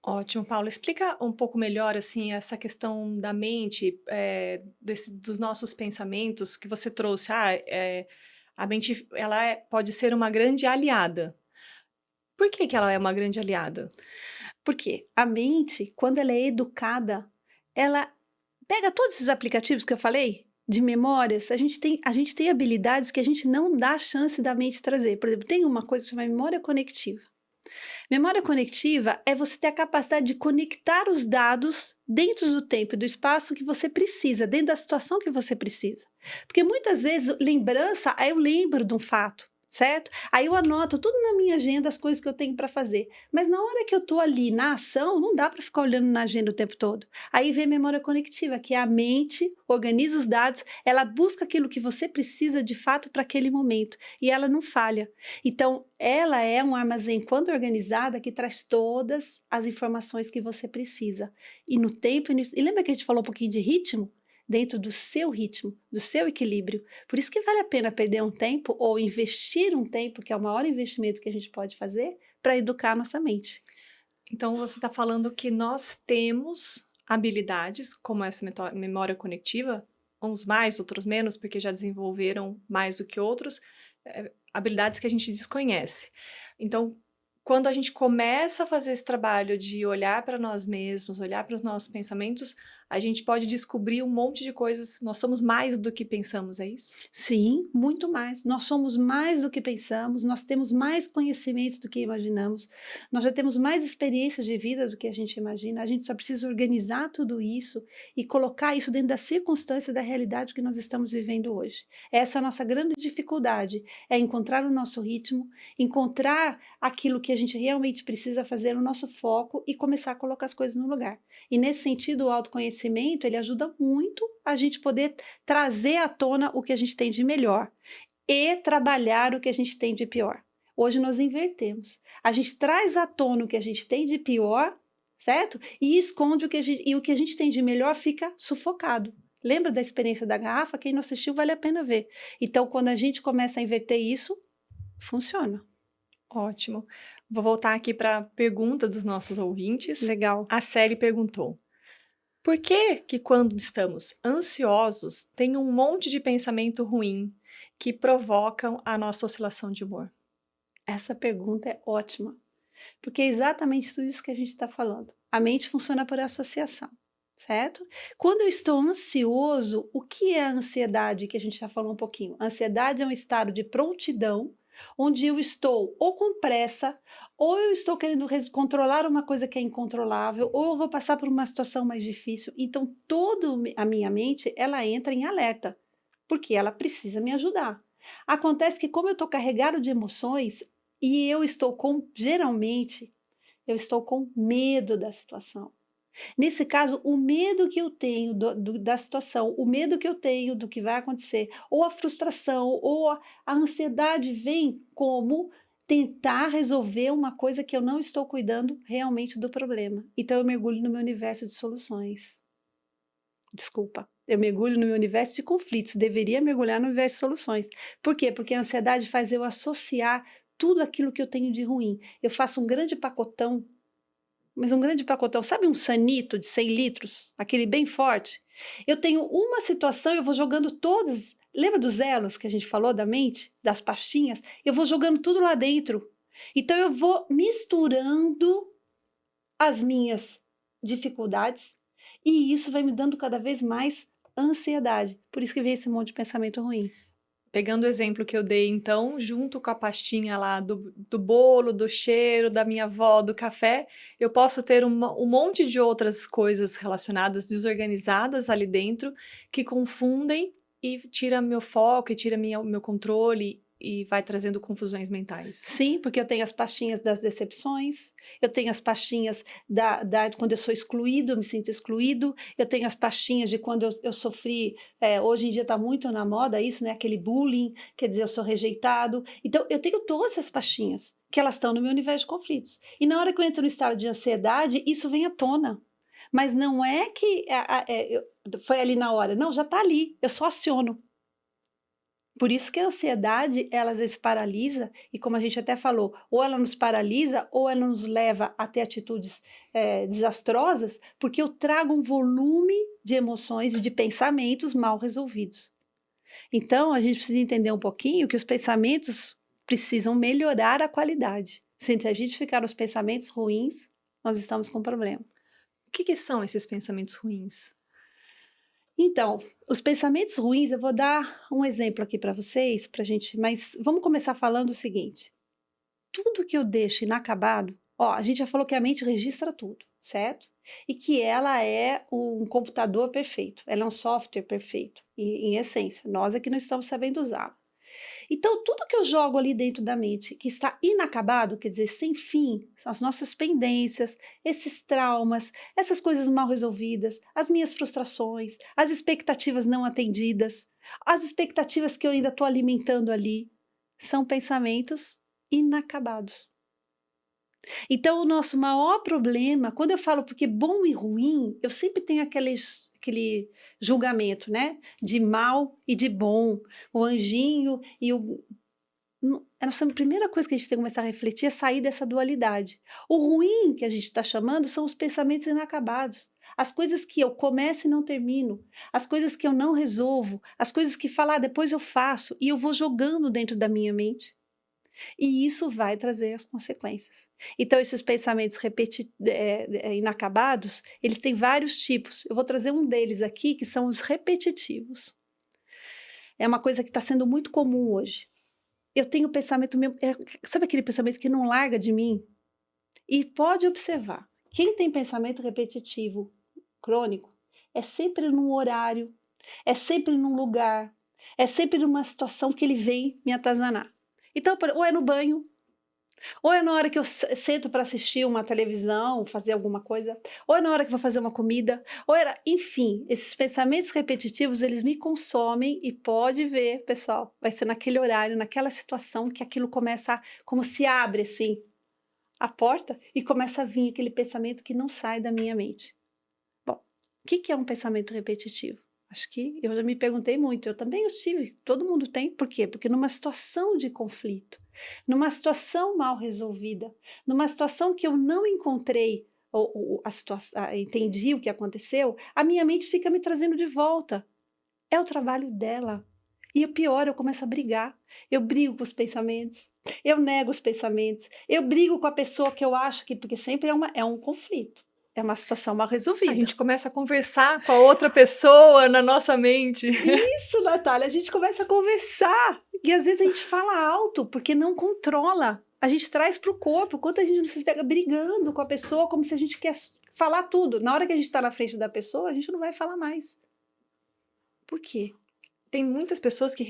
Ótimo, Paulo. Explica um pouco melhor, assim, essa questão da mente, dos nossos pensamentos que você trouxe. A mente, pode ser uma grande aliada. Por que que ela é uma grande aliada?
Porque a mente, quando ela é educada, ela pega todos esses aplicativos que eu falei, de memórias, a gente tem habilidades que a gente não dá chance da mente trazer. Por exemplo, tem uma coisa que chama memória conectiva. Memória conectiva é você ter a capacidade de conectar os dados dentro do tempo e do espaço que você precisa, dentro da situação que você precisa. Porque muitas vezes, lembrança, aí eu lembro de um fato, certo? Aí eu anoto tudo na minha agenda as coisas que eu tenho para fazer. Mas na hora que eu estou ali na ação, não dá para ficar olhando na agenda o tempo todo. Aí vem a memória conectiva, que é a mente organiza os dados, ela busca aquilo que você precisa de fato para aquele momento e ela não falha. Então, ela é um armazém, quando organizada, que traz todas as informações que você precisa. E no tempo... E lembra que a gente falou um pouquinho de ritmo? Dentro do seu ritmo, do seu equilíbrio. Por isso que vale a pena perder um tempo ou investir um tempo, que é o maior investimento que a gente pode fazer, para educar a nossa mente.
Então, você está falando que nós temos habilidades, como essa memória conectiva, uns mais, outros menos, porque já desenvolveram mais do que outros, habilidades que a gente desconhece. Então, quando a gente começa a fazer esse trabalho de olhar para nós mesmos, olhar para os nossos pensamentos, a gente pode descobrir um monte de coisas. Nós somos mais do que pensamos, é isso?
Sim, muito mais. Nós somos mais do que pensamos, nós temos mais conhecimentos do que imaginamos, nós já temos mais experiências de vida do que a gente imagina. A gente só precisa organizar tudo isso e colocar isso dentro da circunstância da realidade que nós estamos vivendo hoje. Essa é a nossa grande dificuldade, é encontrar o nosso ritmo, encontrar aquilo que a gente realmente precisa fazer, o nosso foco e começar a colocar as coisas no lugar. E nesse sentido, o autoconhecimento, ele ajuda muito a gente poder trazer à tona o que a gente tem de melhor e trabalhar o que a gente tem de pior. Hoje nós invertemos. A gente traz à tona o que a gente tem de pior, certo? E esconde o que a gente tem de melhor fica sufocado. Lembra da experiência da garrafa? Quem não assistiu vale a pena ver. Então, quando a gente começa a inverter isso, funciona.
Ótimo. Vou voltar aqui para a pergunta dos nossos ouvintes.
Legal.
A Sally perguntou: por que que quando estamos ansiosos tem um monte de pensamento ruim que provocam a nossa oscilação de humor?
Essa pergunta é ótima, porque é exatamente tudo isso que a gente está falando. A mente funciona por associação, certo? Quando eu estou ansioso, o que é a ansiedade que a gente já falou um pouquinho? A ansiedade é um estado de prontidão, onde eu estou ou com pressa, ou eu estou querendo controlar uma coisa que é incontrolável, ou eu vou passar por uma situação mais difícil. Então, toda a minha mente, ela entra em alerta, porque ela precisa me ajudar. Acontece que como eu estou carregado de emoções, e eu estou com, geralmente, eu estou com medo da situação. Nesse caso, o medo que eu tenho da situação, o medo que eu tenho do que vai acontecer, ou a frustração, ou a ansiedade vem como tentar resolver uma coisa que eu não estou cuidando realmente do problema. Então eu mergulho no meu universo de soluções. Desculpa, eu mergulho no meu universo de conflitos, deveria mergulhar no universo de soluções. Por quê? Porque a ansiedade faz eu associar tudo aquilo que eu tenho de ruim. Eu faço um grande pacotão, mas um grande pacotão, sabe um sanito de 100 litros? Aquele bem forte? Eu tenho uma situação, eu vou jogando todas. Lembra dos elos que a gente falou da mente? Das pastinhas? Eu vou jogando tudo lá dentro. Então eu vou misturando as minhas dificuldades e isso vai me dando cada vez mais ansiedade. Por isso que vem esse monte de pensamento ruim.
Pegando o exemplo que eu dei, então, junto com a pastinha lá do bolo, do cheiro, da minha avó, do café, eu posso ter um monte de outras coisas relacionadas, desorganizadas ali dentro, que confundem e tira meu foco, e tira meu controle e vai trazendo confusões mentais.
Sim, porque eu tenho as pastinhas das decepções, eu tenho as pastinhas de quando eu sou excluído, eu me sinto excluído, eu tenho as pastinhas de quando eu sofri, hoje em dia está muito na moda isso, né? Aquele bullying, quer dizer, eu sou rejeitado. Então, eu tenho todas essas pastinhas, que elas estão no meu universo de conflitos. E na hora que eu entro no estado de ansiedade, isso vem à tona. Mas não é que foi ali na hora, não, já está ali, eu só aciono. Por isso que a ansiedade, ela às vezes paralisa, e como a gente até falou, ou ela nos paralisa, ou ela nos leva a ter atitudes desastrosas, porque eu trago um volume de emoções e de pensamentos mal resolvidos. Então, a gente precisa entender um pouquinho que os pensamentos precisam melhorar a qualidade. Se a gente ficar nos pensamentos ruins, nós estamos com problema.
O que são esses pensamentos ruins?
Então, os pensamentos ruins, eu vou dar um exemplo aqui para vocês, para gente, mas vamos começar falando o seguinte: tudo que eu deixo inacabado, ó, a gente já falou que a mente registra tudo, certo? E que ela é um computador perfeito, ela é um software perfeito, em essência, nós é que não estamos sabendo usá-lo. Então, tudo que eu jogo ali dentro da mente que está inacabado, quer dizer, sem fim, as nossas pendências, esses traumas, essas coisas mal resolvidas, as minhas frustrações, as expectativas não atendidas, as expectativas que eu ainda estou alimentando ali, são pensamentos inacabados. Então, o nosso maior problema, quando eu falo porque bom e ruim, eu sempre tenho aquele julgamento, né? De mal e de bom, o anjinho e o. A nossa primeira coisa que a gente tem que começar a refletir é sair dessa dualidade. O ruim que a gente está chamando são os pensamentos inacabados. as coisas que eu começo e não termino, as coisas que eu não resolvo, as coisas que falar depois eu faço e eu vou jogando dentro da minha mente. E isso vai trazer as consequências. Então, esses pensamentos inacabados, eles têm vários tipos. Eu vou trazer um deles aqui, que são os repetitivos. É uma coisa que está sendo muito comum hoje. Eu tenho pensamento meu, sabe aquele pensamento que não larga de mim? E pode observar, quem tem pensamento repetitivo crônico é sempre num horário, é sempre num lugar, é sempre numa situação que ele vem me atazanar. Então, ou é no banho, ou é na hora que eu sento para assistir uma televisão, fazer alguma coisa, ou é na hora que eu vou fazer uma comida, enfim, esses pensamentos repetitivos, eles me consomem e pode ver, pessoal, vai ser naquele horário, naquela situação que aquilo começa, como se abre assim, a porta e começa a vir aquele pensamento que não sai da minha mente. Bom, o que é um pensamento repetitivo? Acho que eu já me perguntei muito, eu também estive, todo mundo tem, por quê? Porque numa situação de conflito, numa situação mal resolvida, numa situação que eu não encontrei a situação, entendi o que aconteceu, a minha mente fica me trazendo de volta. É o trabalho dela. E o pior, eu começo a brigar. Eu brigo com os pensamentos, eu nego os pensamentos, eu brigo com a pessoa que eu acho que, porque sempre é um conflito, é uma situação mal
A
resolvida.
gente começa a conversar com a outra pessoa na nossa mente.
Isso, Natália, a gente começa a conversar e às vezes a gente fala alto porque não controla. A gente traz para o corpo, quanto a gente não se pega brigando com a pessoa, como se a gente quer falar tudo. Na hora que a gente está na frente da pessoa, a gente não vai falar mais. Por quê?
Tem muitas pessoas que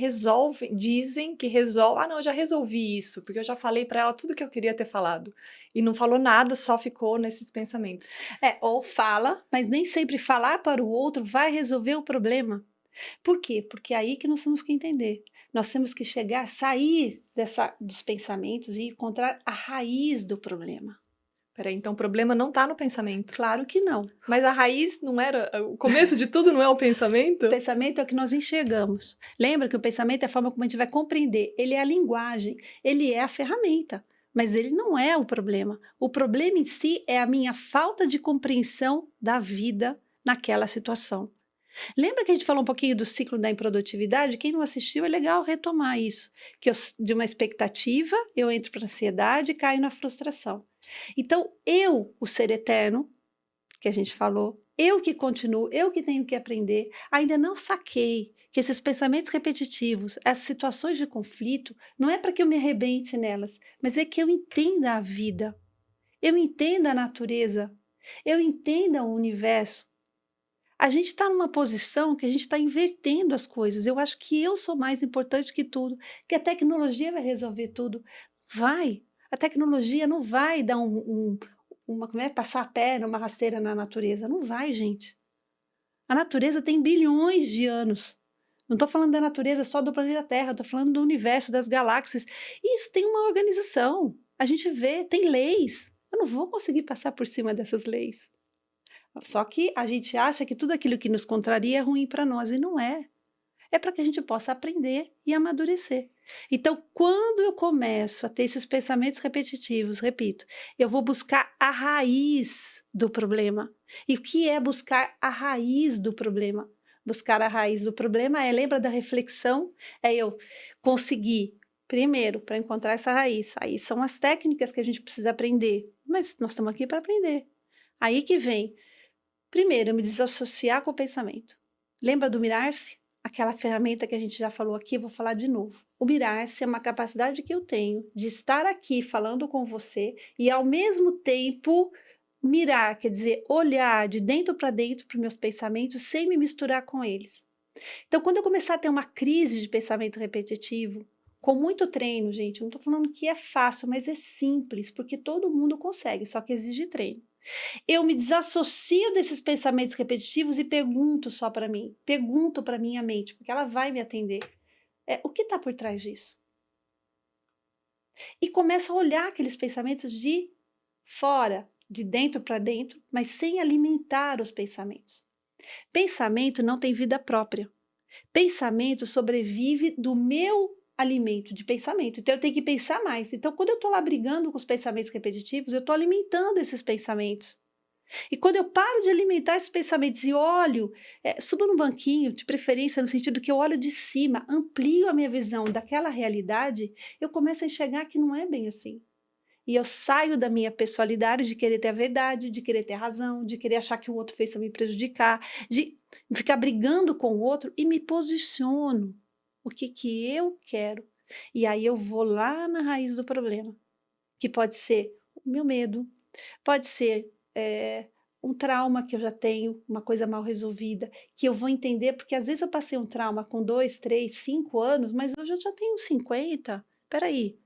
dizem que ah, não, eu já resolvi isso, porque eu já falei para ela tudo que eu queria ter falado. E não falou nada, só ficou nesses pensamentos.
Ou fala, mas nem sempre falar para o outro vai resolver o problema. Por quê? Porque é aí que nós temos que entender. Nós temos que sair dos pensamentos e encontrar a raiz do problema.
Peraí, então o problema não está no pensamento.
Claro que não.
Mas a raiz não era... O começo de tudo não é o pensamento?
O pensamento é o que nós enxergamos. Lembra que o pensamento é a forma como a gente vai compreender. Ele é a linguagem, ele é a ferramenta. Mas ele não é o problema. O problema em si é a minha falta de compreensão da vida naquela situação. Lembra que a gente falou um pouquinho do ciclo da improdutividade? Quem não assistiu, é legal retomar isso. Que de uma expectativa, eu entro para a ansiedade e caio na frustração. Então, o ser eterno, que a gente falou, eu que continuo, eu que tenho que aprender, ainda não saquei que esses pensamentos repetitivos, essas situações de conflito, não é para que eu me arrebente nelas, mas é que eu entenda a vida, eu entenda a natureza, eu entenda o universo. A gente está numa posição que a gente está invertendo as coisas. Eu acho que eu sou mais importante que tudo, que a tecnologia vai resolver tudo. Vai. A tecnologia não vai dar passar a pé numa rasteira na natureza. Não vai, gente. A natureza tem bilhões de anos. Não estou falando da natureza só do planeta Terra, estou falando do universo, das galáxias. E isso tem uma organização. A gente vê, tem leis. Eu não vou conseguir passar por cima dessas leis. Só que a gente acha que tudo aquilo que nos contraria é ruim para nós, e não é. É para que a gente possa aprender e amadurecer. Então, quando eu começo a ter esses pensamentos repetitivos, repito, eu vou buscar a raiz do problema. E o que é buscar a raiz do problema? Buscar a raiz do problema lembra da reflexão? É eu conseguir, primeiro, para encontrar essa raiz. Aí são as técnicas que a gente precisa aprender. Mas nós estamos aqui para aprender. Aí que vem. Primeiro, me desassociar com o pensamento. Lembra do mirar-se? Aquela ferramenta que a gente já falou aqui, vou falar de novo. O mirar-se é uma capacidade que eu tenho de estar aqui falando com você e, ao mesmo tempo, mirar, quer dizer, olhar de dentro para dentro para os meus pensamentos sem me misturar com eles. Então, quando eu começar a ter uma crise de pensamento repetitivo, com muito treino, gente, não estou falando que é fácil, mas é simples, porque todo mundo consegue, só que exige treino. Eu me desassocio desses pensamentos repetitivos e pergunto só para mim, pergunto para minha mente, porque ela vai me atender. O que está por trás disso? E começo a olhar aqueles pensamentos de fora, de dentro para dentro, mas sem alimentar os pensamentos. Pensamento não tem vida própria. Pensamento sobrevive do meu alimento de pensamento. Então eu tenho que pensar mais. Então, quando eu estou lá brigando com os pensamentos repetitivos, eu estou alimentando esses pensamentos. E quando eu paro de alimentar esses pensamentos e olho, subo no banquinho, de preferência no sentido que eu olho de cima, amplio a minha visão daquela realidade, eu começo a enxergar que não é bem assim. E eu saio da minha pessoalidade de querer ter a verdade, de querer ter a razão, de querer achar que o outro fez para me prejudicar, de ficar brigando com o outro e me posiciono. O que que eu quero? E aí eu vou lá na raiz do problema, que pode ser o meu medo, pode ser um trauma que eu já tenho, uma coisa mal resolvida, que eu vou entender, porque às vezes eu passei um trauma com 2, 3, 5 anos, mas hoje eu já tenho 50. Espera aí,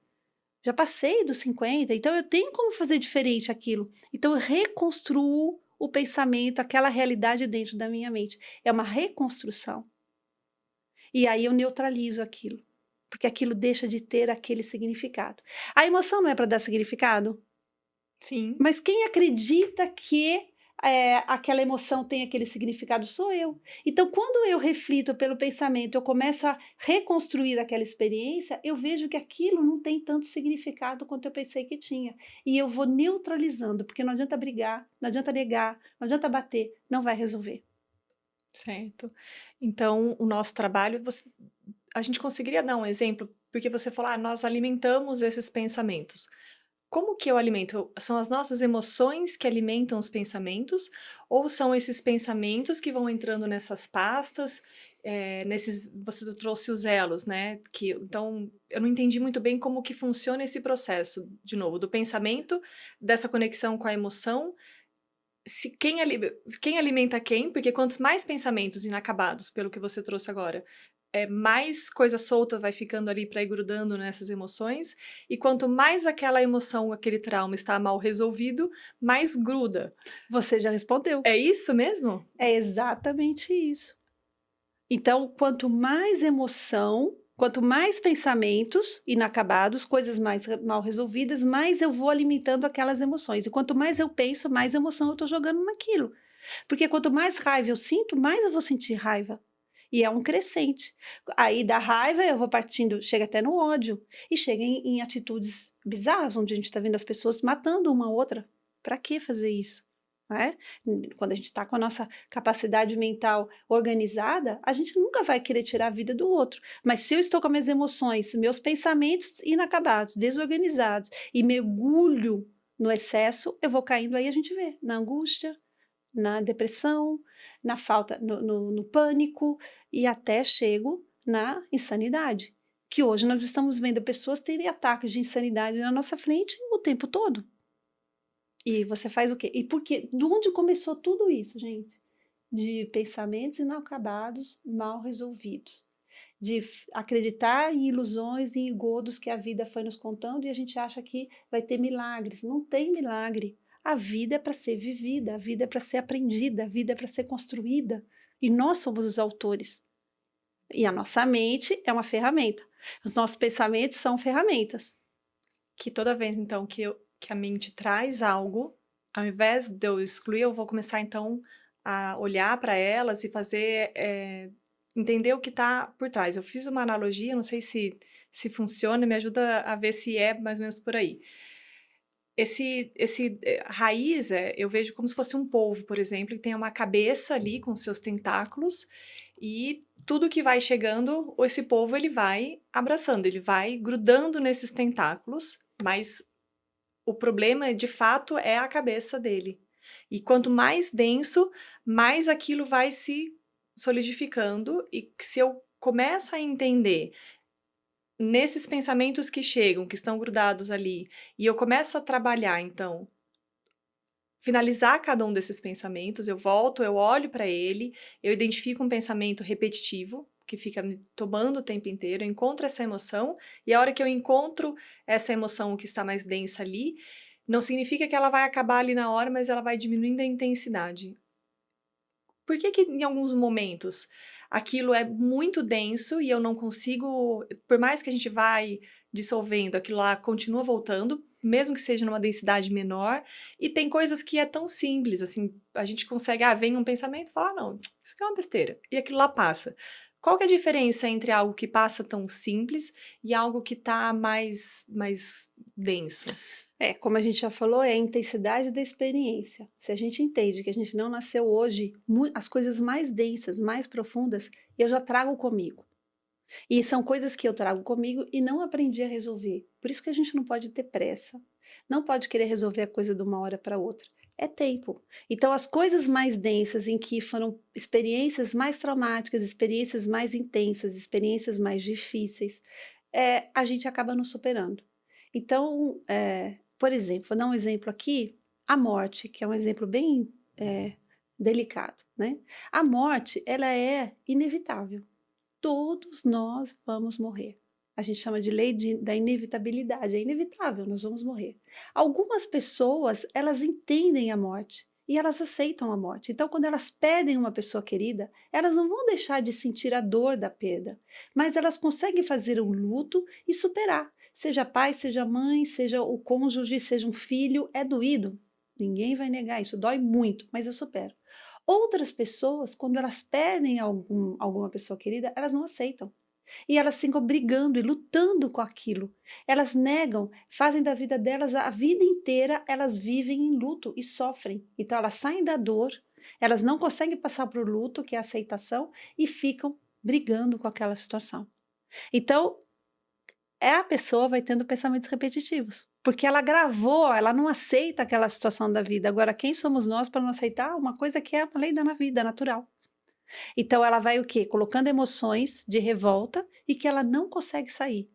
já passei dos 50, então eu tenho como fazer diferente aquilo. Então eu reconstruo o pensamento, aquela realidade dentro da minha mente. É uma reconstrução. E aí eu neutralizo aquilo, porque aquilo deixa de ter aquele significado. A emoção não é para dar significado?
Sim.
Mas quem acredita que aquela emoção tem aquele significado sou eu. Então, quando eu reflito pelo pensamento, eu começo a reconstruir aquela experiência, eu vejo que aquilo não tem tanto significado quanto eu pensei que tinha. E eu vou neutralizando, porque não adianta brigar, não adianta negar, não adianta bater, não vai resolver.
Certo. Então, o nosso trabalho, a gente conseguiria dar um exemplo? Porque você falou, nós alimentamos esses pensamentos. Como que eu alimento? São as nossas emoções que alimentam os pensamentos? Ou são esses pensamentos que vão entrando nessas pastas, você trouxe os elos, né? Então, eu não entendi muito bem como que funciona esse processo, de novo, do pensamento, dessa conexão com a emoção, quem alimenta quem, porque quantos mais pensamentos inacabados, pelo que você trouxe agora, mais coisa solta vai ficando ali para ir grudando nessas emoções, e quanto mais aquela emoção, aquele trauma está mal resolvido, mais gruda.
Você já respondeu.
É isso mesmo?
É exatamente isso. Então, quanto mais emoção, quanto mais pensamentos inacabados, coisas mais mal resolvidas, mais eu vou alimentando aquelas emoções. E quanto mais eu penso, mais emoção eu estou jogando naquilo. Porque quanto mais raiva eu sinto, mais eu vou sentir raiva. E é um crescente. Aí da raiva eu vou partindo, chega até no ódio. E chega em atitudes bizarras, onde a gente está vendo as pessoas matando uma outra. Para que fazer isso? Né? Quando a gente está com a nossa capacidade mental organizada, a gente nunca vai querer tirar a vida do outro. Mas se eu estou com as minhas emoções, meus pensamentos inacabados, desorganizados, e mergulho no excesso, eu vou caindo aí, a gente vê, na angústia, na depressão, na falta, no pânico, e até chego na insanidade. Que hoje nós estamos vendo pessoas terem ataques de insanidade na nossa frente o tempo todo. E você faz o quê? E por quê? De onde começou tudo isso, gente? De pensamentos inacabados, mal resolvidos. De acreditar em ilusões e engodos que a vida foi nos contando e a gente acha que vai ter milagres. Não tem milagre. A vida é para ser vivida, a vida é para ser aprendida, a vida é para ser construída. E nós somos os autores. E a nossa mente é uma ferramenta. Os nossos pensamentos são ferramentas.
Que toda vez, então, que a mente traz algo, ao invés de eu excluir, eu vou começar, então, a olhar para elas e fazer, entender o que está por trás. Eu fiz uma analogia, não sei se funciona, me ajuda a ver se é mais ou menos por aí. Raiz, eu vejo como se fosse um polvo, por exemplo, que tem uma cabeça ali com seus tentáculos e tudo que vai chegando, esse polvo ele vai abraçando, ele vai grudando nesses tentáculos, mas o problema, de fato, é a cabeça dele. E quanto mais denso, mais aquilo vai se solidificando. E se eu começo a entender nesses pensamentos que chegam, que estão grudados ali, e eu começo a trabalhar, então, finalizar cada um desses pensamentos, eu volto, eu olho para ele, eu identifico um pensamento repetitivo, que fica me tomando o tempo inteiro, eu encontro essa emoção, e a hora que eu encontro essa emoção que está mais densa ali, não significa que ela vai acabar ali na hora, mas ela vai diminuindo a intensidade. Por que que em alguns momentos aquilo é muito denso e eu não consigo, por mais que a gente vai dissolvendo, aquilo lá continua voltando, mesmo que seja numa densidade menor, e tem coisas que é tão simples, assim, a gente consegue, vem um pensamento e fala, não, isso aqui é uma besteira, e aquilo lá passa. Qual que é a diferença entre algo que passa tão simples e algo que tá mais denso?
Como a gente já falou, é a intensidade da experiência. Se a gente entende que a gente não nasceu hoje, as coisas mais densas, mais profundas, eu já trago comigo. E são coisas que eu trago comigo e não aprendi a resolver. Por isso que a gente não pode ter pressa. Não pode querer resolver a coisa de uma hora para outra. É tempo. Então, as coisas mais densas, em que foram experiências mais traumáticas, experiências mais intensas, experiências mais difíceis, a gente acaba não superando. Então, por exemplo, vou dar um exemplo aqui, a morte, que é um exemplo bem delicado, né? A morte, ela é inevitável. Todos nós vamos morrer. A gente chama de lei da inevitabilidade, é inevitável, nós vamos morrer. Algumas pessoas, elas entendem a morte e elas aceitam a morte. Então, quando elas perdem uma pessoa querida, elas não vão deixar de sentir a dor da perda, mas elas conseguem fazer o luto e superar. Seja pai, seja mãe, seja o cônjuge, seja um filho, é doído. Ninguém vai negar isso, dói muito, mas eu supero. Outras pessoas, quando elas perdem alguma pessoa querida, elas não aceitam. E elas ficam brigando e lutando com aquilo. Elas negam, fazem da vida delas a vida inteira, elas vivem em luto e sofrem. Então elas saem da dor, elas não conseguem passar para o luto, que é a aceitação, e ficam brigando com aquela situação. Então, a pessoa vai tendo pensamentos repetitivos, porque ela gravou, ela não aceita aquela situação da vida. Agora, quem somos nós para não aceitar uma coisa que é a lei da vida, natural? Então, ela vai o quê? Colocando emoções de revolta e que ela não consegue sair.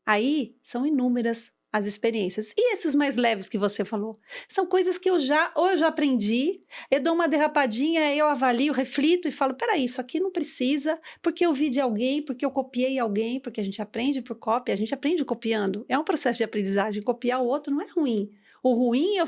Aí, são inúmeras as experiências. E esses mais leves que você falou? São coisas que eu já aprendi, eu dou uma derrapadinha, eu avalio, reflito e falo, peraí, isso aqui não precisa, porque eu vi de alguém, porque eu copiei alguém, porque a gente aprende por cópia, a gente aprende copiando. É um processo de aprendizagem, copiar o outro não é ruim. O ruim é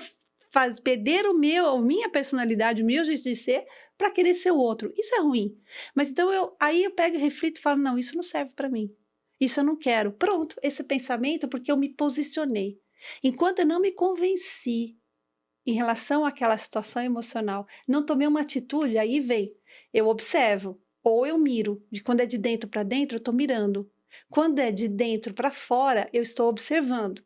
perder a minha personalidade, o meu jeito de ser, para querer ser o outro. Isso é ruim. Mas então aí eu pego e reflito e falo, não, isso não serve para mim. Isso eu não quero. Pronto, esse pensamento porque eu me posicionei. Enquanto eu não me convenci em relação àquela situação emocional, não tomei uma atitude, aí vem, eu observo, ou eu miro. De quando é de dentro para dentro, eu estou mirando. Quando é de dentro para fora, eu estou observando.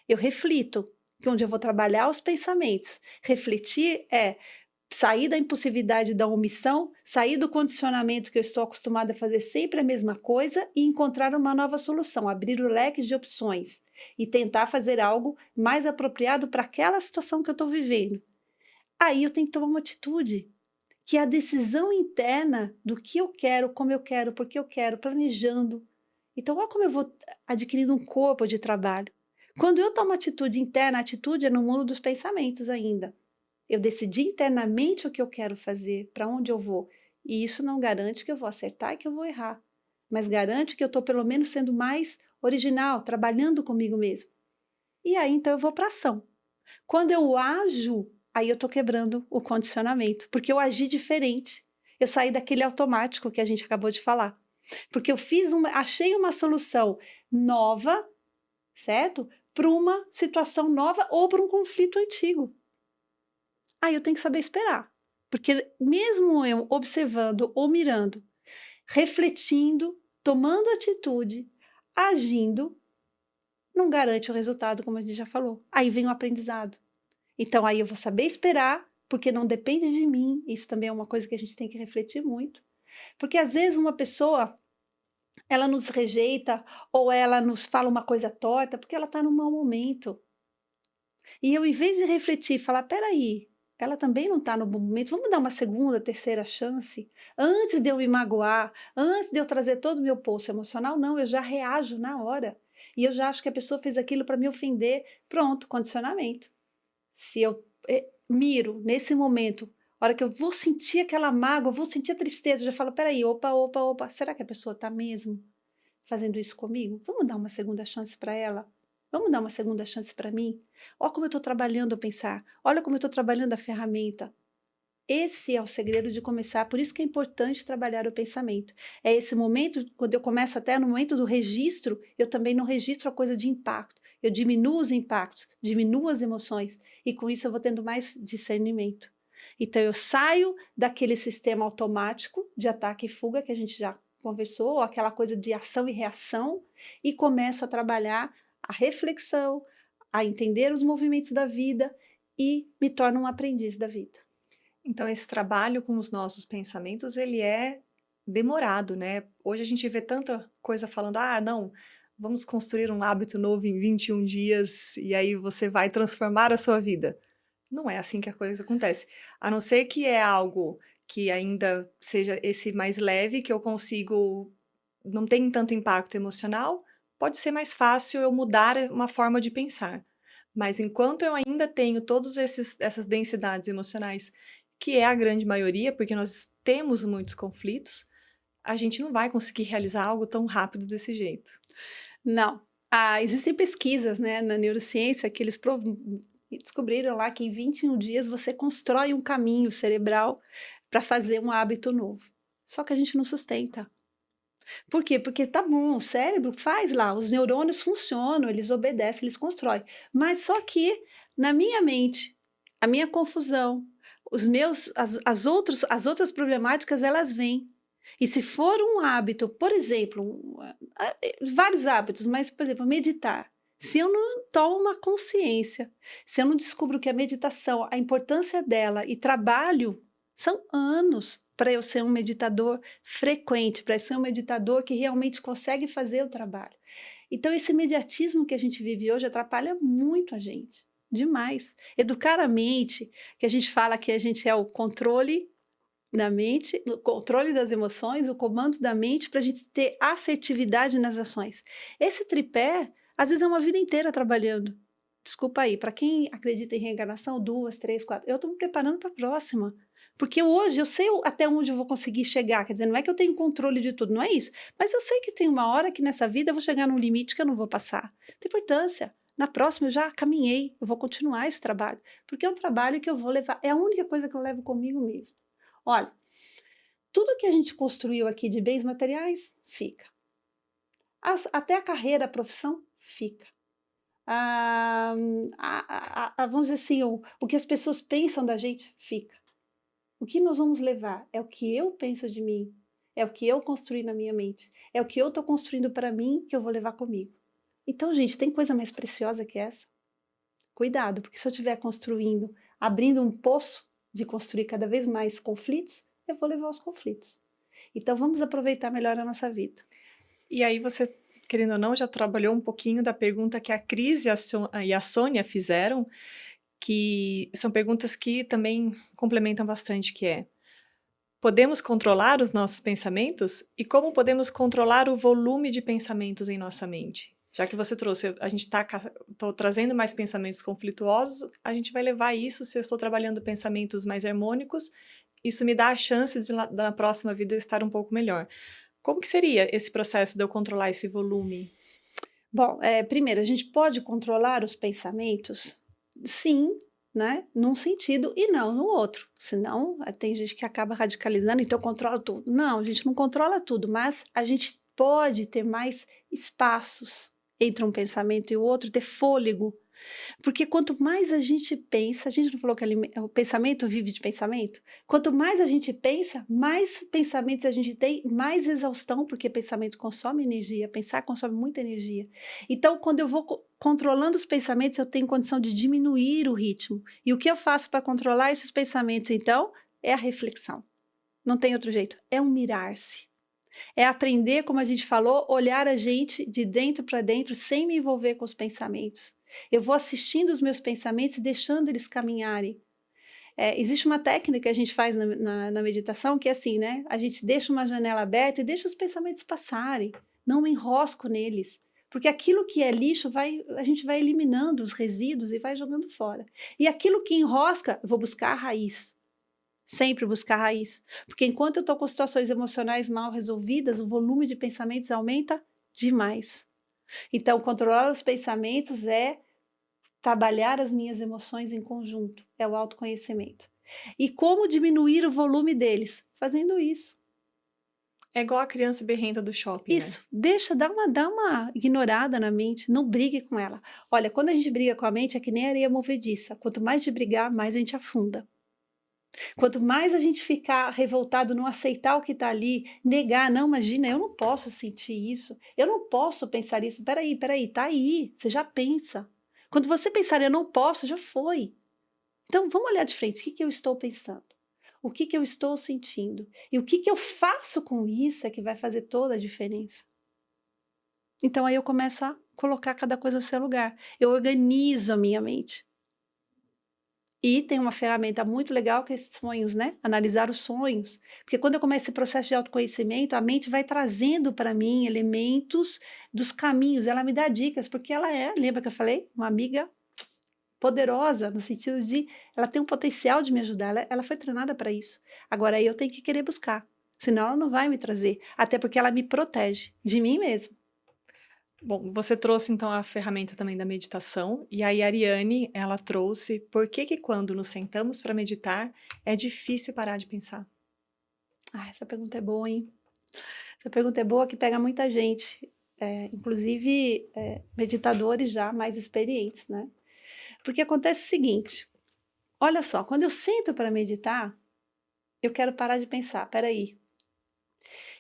Eu reflito, que onde eu vou trabalhar os pensamentos. Refletir é sair da impulsividade da omissão, sair do condicionamento que eu estou acostumada a fazer sempre a mesma coisa e encontrar uma nova solução, abrir o leque de opções e tentar fazer algo mais apropriado para aquela situação que eu estou vivendo. Aí eu tenho que tomar uma atitude, que é a decisão interna do que eu quero, como eu quero, porque eu quero, planejando. Então, olha como eu vou adquirindo um corpo de trabalho. Quando eu tomo atitude interna, a atitude é no mundo dos pensamentos ainda. Eu decidi internamente o que eu quero fazer, para onde eu vou. E isso não garante que eu vou acertar e que eu vou errar. Mas garante que eu estou pelo menos sendo mais original, trabalhando comigo mesmo. E aí então eu vou para ação. Quando eu ajo, aí eu estou quebrando o condicionamento, porque eu agi diferente. Eu saí daquele automático que a gente acabou de falar. Porque eu achei uma solução nova, certo? Para uma situação nova ou para um conflito antigo. Aí eu tenho que saber esperar, porque mesmo eu observando ou mirando, refletindo, tomando atitude, agindo, não garante o resultado, como a gente já falou. Aí vem o aprendizado. Então aí eu vou saber esperar, porque não depende de mim. Isso também é uma coisa que a gente tem que refletir muito. Porque às vezes uma pessoa, ela nos rejeita ou ela nos fala uma coisa torta porque ela está num mau momento. E eu, em vez de refletir e falar, peraí, ela também não está no bom momento, vamos dar uma segunda, terceira chance? Antes de eu me magoar, antes de eu trazer todo o meu poço emocional, não, eu já reajo na hora. E eu já acho que a pessoa fez aquilo para me ofender. Pronto, condicionamento. Se eu miro nesse momento, a hora que eu vou sentir aquela mágoa, vou sentir a tristeza, eu já falo, peraí, opa, será que a pessoa está mesmo fazendo isso comigo? Vamos dar uma segunda chance para ela? Vamos dar uma segunda chance para mim? Olha como eu estou trabalhando a pensar. Olha como eu estou trabalhando a ferramenta. Esse é o segredo de começar. Por isso que é importante trabalhar o pensamento. É esse momento, quando eu começo até no momento do registro, eu também não registro a coisa de impacto. Eu diminuo os impactos, diminuo as emoções. E com isso eu vou tendo mais discernimento. Então eu saio daquele sistema automático de ataque e fuga que a gente já conversou, aquela coisa de ação e reação, e começo a trabalhar a reflexão, a entender os movimentos da vida e me torno um aprendiz da vida.
Então, esse trabalho com os nossos pensamentos, ele é demorado, né? Hoje a gente vê tanta coisa falando, não, vamos construir um hábito novo em 21 dias e aí você vai transformar a sua vida. Não é assim que a coisa acontece. A não ser que é algo que ainda seja esse mais leve, que eu consigo, não tem tanto impacto emocional, pode ser mais fácil eu mudar uma forma de pensar. Mas enquanto eu ainda tenho todas essas densidades emocionais, que é a grande maioria, porque nós temos muitos conflitos, a gente não vai conseguir realizar algo tão rápido desse jeito.
Não. Existem pesquisas, né, na neurociência que eles descobriram lá que em 21 dias você constrói um caminho cerebral para fazer um hábito novo. Só que a gente não sustenta. Por quê? Porque tá bom, o cérebro faz lá, os neurônios funcionam, eles obedecem, eles constroem. Mas só que na minha mente, a minha confusão, as outras problemáticas, elas vêm. E se for um hábito, por exemplo, vários hábitos, mas, por exemplo, meditar. Se eu não tomo uma consciência, se eu não descubro que a meditação, a importância dela e trabalho, são anos para eu ser um meditador frequente, para eu ser um meditador que realmente consegue fazer o trabalho. Então, esse imediatismo que a gente vive hoje atrapalha muito a gente, demais. Educar a mente, que a gente fala que a gente é o controle da mente, o controle das emoções, o comando da mente para a gente ter assertividade nas ações. Esse tripé, às vezes é uma vida inteira trabalhando. Desculpa aí, para quem acredita em reencarnação, 2, 3, 4, eu estou me preparando para a próxima. Porque hoje eu sei até onde eu vou conseguir chegar, quer dizer, não é que eu tenho controle de tudo, não é isso. Mas eu sei que tem uma hora que nessa vida eu vou chegar num limite que eu não vou passar. Tem importância. Na próxima eu já caminhei, eu vou continuar esse trabalho. Porque é um trabalho que eu vou levar, é a única coisa que eu levo comigo mesmo. Olha, tudo que a gente construiu aqui de bens materiais, fica. Até a carreira, a profissão, fica. Vamos dizer assim, o que as pessoas pensam da gente, fica. O que nós vamos levar é o que eu penso de mim, é o que eu construí na minha mente, é o que eu estou construindo para mim que eu vou levar comigo. Então, gente, tem coisa mais preciosa que essa? Cuidado, porque se eu estiver construindo, abrindo um poço de construir cada vez mais conflitos, eu vou levar os conflitos. Então, vamos aproveitar melhor a nossa vida.
E aí você, querendo ou não, já trabalhou um pouquinho da pergunta que a Cris e a Sônia fizeram, que são perguntas que também complementam bastante, que é: podemos controlar os nossos pensamentos? E como podemos controlar o volume de pensamentos em nossa mente? Já que você trouxe, a gente está trazendo mais pensamentos conflituosos, a gente vai levar isso, se eu estou trabalhando pensamentos mais harmônicos, isso me dá a chance de, na próxima vida, eu estar um pouco melhor. Como que seria esse processo de eu controlar esse volume?
Bom, primeiro, a gente pode controlar os pensamentos? Sim, né? Num sentido e não no outro. Senão, tem gente que acaba radicalizando, então eu controlo tudo. Não, a gente não controla tudo, mas a gente pode ter mais espaços entre um pensamento e o outro, ter fôlego. Porque quanto mais a gente não falou que o pensamento vive de pensamento? Quanto mais a gente pensa, mais pensamentos a gente tem, mais exaustão, porque pensamento consome energia, pensar consome muita energia. Então, quando eu vou controlando os pensamentos, eu tenho condição de diminuir o ritmo. E o que eu faço para controlar esses pensamentos, então, é a reflexão. Não tem outro jeito, é um mirar-se. É aprender, como a gente falou, olhar a gente de dentro para dentro sem me envolver com os pensamentos. Eu vou assistindo os meus pensamentos e deixando eles caminharem. Existe uma técnica que a gente faz na meditação que é assim, né? A gente deixa uma janela aberta e deixa os pensamentos passarem. Não me enrosco neles. Porque aquilo que é lixo, a gente vai eliminando os resíduos e vai jogando fora. E aquilo que enrosca, eu vou buscar a raiz. Sempre buscar a raiz. Porque enquanto eu estou com situações emocionais mal resolvidas, o volume de pensamentos aumenta demais. Então, controlar os pensamentos é trabalhar as minhas emoções em conjunto, é o autoconhecimento. E como diminuir o volume deles? Fazendo isso.
É igual a criança berrenta do shopping,
Isso, deixa, dá uma ignorada na mente, não brigue com ela. Olha, quando a gente briga com a mente, é que nem areia movediça. Quanto mais de brigar, mais a gente afunda. Quanto mais a gente ficar revoltado, não aceitar o que está ali, negar, não, imagina, eu não posso sentir isso, eu não posso pensar isso, peraí, tá aí, você já pensa. Quando você pensar eu não posso, já foi. Então vamos olhar de frente, o que que eu estou pensando? O que que eu estou sentindo? E o que que eu faço com isso é que vai fazer toda a diferença. Então aí eu começo a colocar cada coisa no seu lugar. Eu organizo a minha mente. E tem uma ferramenta muito legal que é esses sonhos, né? Analisar os sonhos. Porque quando eu começo esse processo de autoconhecimento, a mente vai trazendo para mim elementos dos caminhos. Ela me dá dicas, porque ela é, lembra que eu falei? Uma amiga poderosa, no sentido de ela tem um potencial de me ajudar. Ela foi treinada para isso. Agora eu tenho que querer buscar. Senão ela não vai me trazer. Até porque ela me protege de mim mesma.
Bom, você trouxe então a ferramenta também da meditação, e aí a Ariane, ela trouxe por que que quando nos sentamos para meditar é difícil parar de pensar.
Ah, essa pergunta é boa, hein? Essa pergunta é boa que pega muita gente, inclusive meditadores já mais experientes, né? Porque acontece o seguinte: olha só, quando eu sento para meditar, eu quero parar de pensar. Peraí,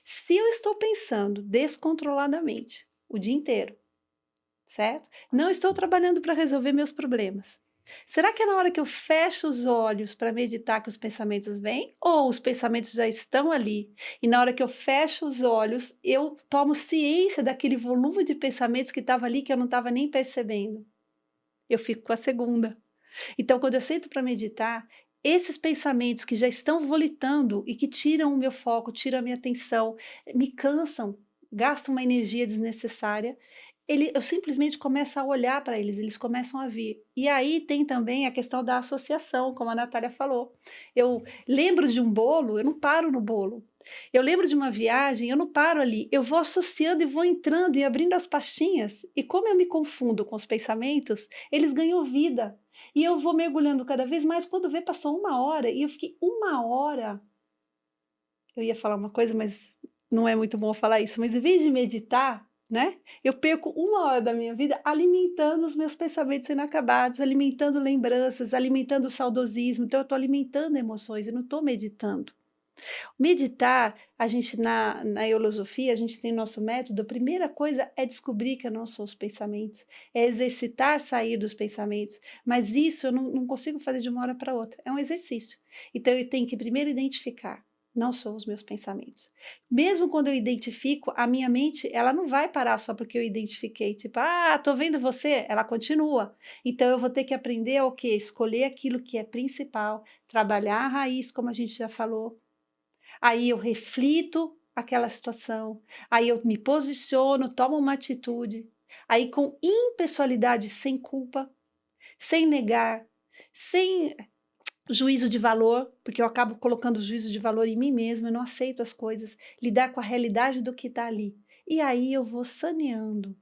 se eu estou pensando descontroladamente o dia inteiro, certo? Não estou trabalhando para resolver meus problemas. Será que é na hora que eu fecho os olhos para meditar que os pensamentos vêm? Ou os pensamentos já estão ali? E na hora que eu fecho os olhos, eu tomo ciência daquele volume de pensamentos que estava ali que eu não estava nem percebendo? Eu fico com a segunda. Então, quando eu sento para meditar, esses pensamentos que já estão volitando e que tiram o meu foco, tiram a minha atenção, me cansam, gastam uma energia desnecessária, eu simplesmente começo a olhar para eles, eles começam a vir. E aí tem também a questão da associação, como a Natália falou. Eu lembro de um bolo, eu não paro no bolo. Eu lembro de uma viagem, eu não paro ali. Eu vou associando e vou entrando e abrindo as pastinhas. E como eu me confundo com os pensamentos, eles ganham vida. E eu vou mergulhando cada vez mais. Quando vê, passou 1 hora e eu fiquei 1 hora. Eu ia falar uma coisa, mas não é muito bom falar isso. Mas em vez de meditar, né? Eu perco 1 hora da minha vida alimentando os meus pensamentos inacabados, alimentando lembranças, alimentando o saudosismo. Então, eu estou alimentando emoções, eu não estou meditando. Meditar, a gente na eulosofia, a gente tem nosso método, a primeira coisa é descobrir que eu não sou os pensamentos, é exercitar sair dos pensamentos, mas isso eu não consigo fazer de uma hora para outra, é um exercício. Então eu tenho que primeiro identificar, não são os meus pensamentos. Mesmo quando eu identifico, a minha mente, ela não vai parar só porque eu identifiquei, tipo, tô vendo você, ela continua. Então eu vou ter que aprender o quê? Escolher aquilo que é principal, trabalhar a raiz, como a gente já falou. Aí eu reflito aquela situação, aí eu me posiciono, tomo uma atitude, aí com impessoalidade, sem culpa, sem negar, sem juízo de valor, porque eu acabo colocando juízo de valor em mim mesma, eu não aceito as coisas, lidar com a realidade do que está ali. E aí eu vou saneando,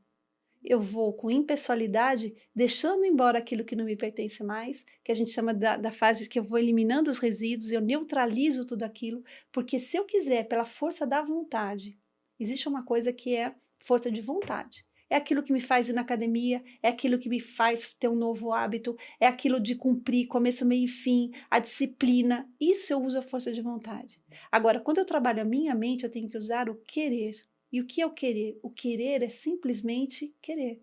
eu vou com impessoalidade, deixando embora aquilo que não me pertence mais, que a gente chama da fase que eu vou eliminando os resíduos, eu neutralizo tudo aquilo, porque se eu quiser, pela força da vontade, existe uma coisa que é força de vontade. É aquilo que me faz ir na academia, é aquilo que me faz ter um novo hábito, é aquilo de cumprir começo, meio e fim, a disciplina. Isso eu uso a força de vontade. Agora, quando eu trabalho a minha mente, eu tenho que usar o querer. E o que é o querer? O querer é simplesmente querer.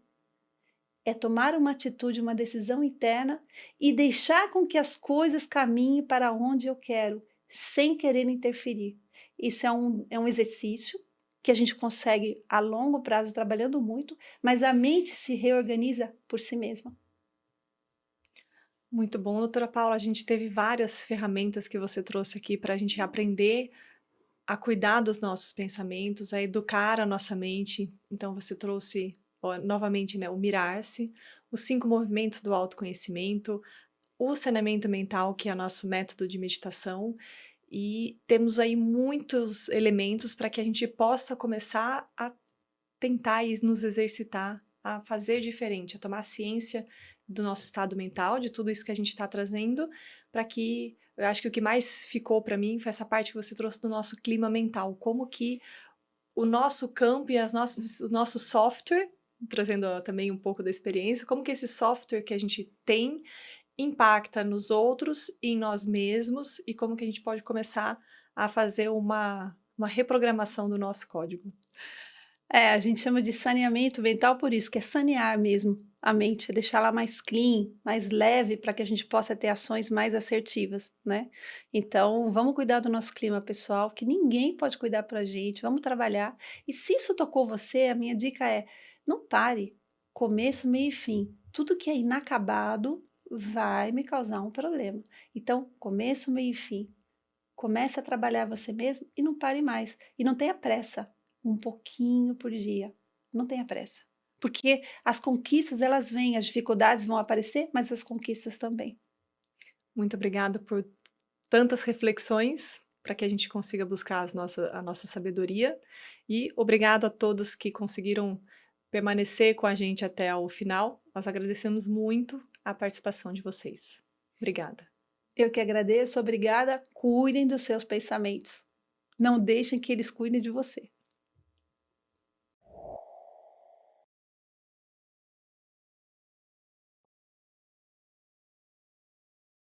É tomar uma atitude, uma decisão interna e deixar com que as coisas caminhem para onde eu quero, sem querer interferir. Isso é um exercício que a gente consegue a longo prazo trabalhando muito, mas a mente se reorganiza por si mesma.
Muito bom, doutora Paula. A gente teve várias ferramentas que você trouxe aqui para a gente aprender a cuidar dos nossos pensamentos, a educar a nossa mente. Então, você trouxe novamente, né, o mirar-se, os 5 movimentos do autoconhecimento, o saneamento mental, que é nosso método de meditação, e temos aí muitos elementos para que a gente possa começar a tentar e nos exercitar a fazer diferente, a tomar ciência do nosso estado mental, de tudo isso que a gente está trazendo, para que eu acho que o que mais ficou para mim foi essa parte que você trouxe do nosso clima mental, como que o nosso campo e o nosso software, trazendo também um pouco da experiência, como que esse software que a gente tem impacta nos outros e em nós mesmos, e como que a gente pode começar a fazer uma reprogramação do nosso código.
A gente chama de saneamento mental por isso, que é sanear mesmo a mente, deixá-la mais clean, mais leve, para que a gente possa ter ações mais assertivas, né. Então, vamos cuidar do nosso clima pessoal, que ninguém pode cuidar para a gente, vamos trabalhar. E se isso tocou você, a minha dica é: não pare, começo, meio e fim. Tudo que é inacabado vai me causar um problema. Então, começo, meio e fim. Comece a trabalhar você mesmo e não pare mais. E não tenha pressa, um pouquinho por dia. Não tenha pressa. Porque as conquistas elas vêm, as dificuldades vão aparecer, mas as conquistas também.
Muito obrigada por tantas reflexões para que a gente consiga buscar a nossa sabedoria. E obrigado a todos que conseguiram permanecer com a gente até o final. Nós agradecemos muito a participação de vocês. Obrigada.
Eu que agradeço, obrigada. Cuidem dos seus pensamentos. Não deixem que eles cuidem de você.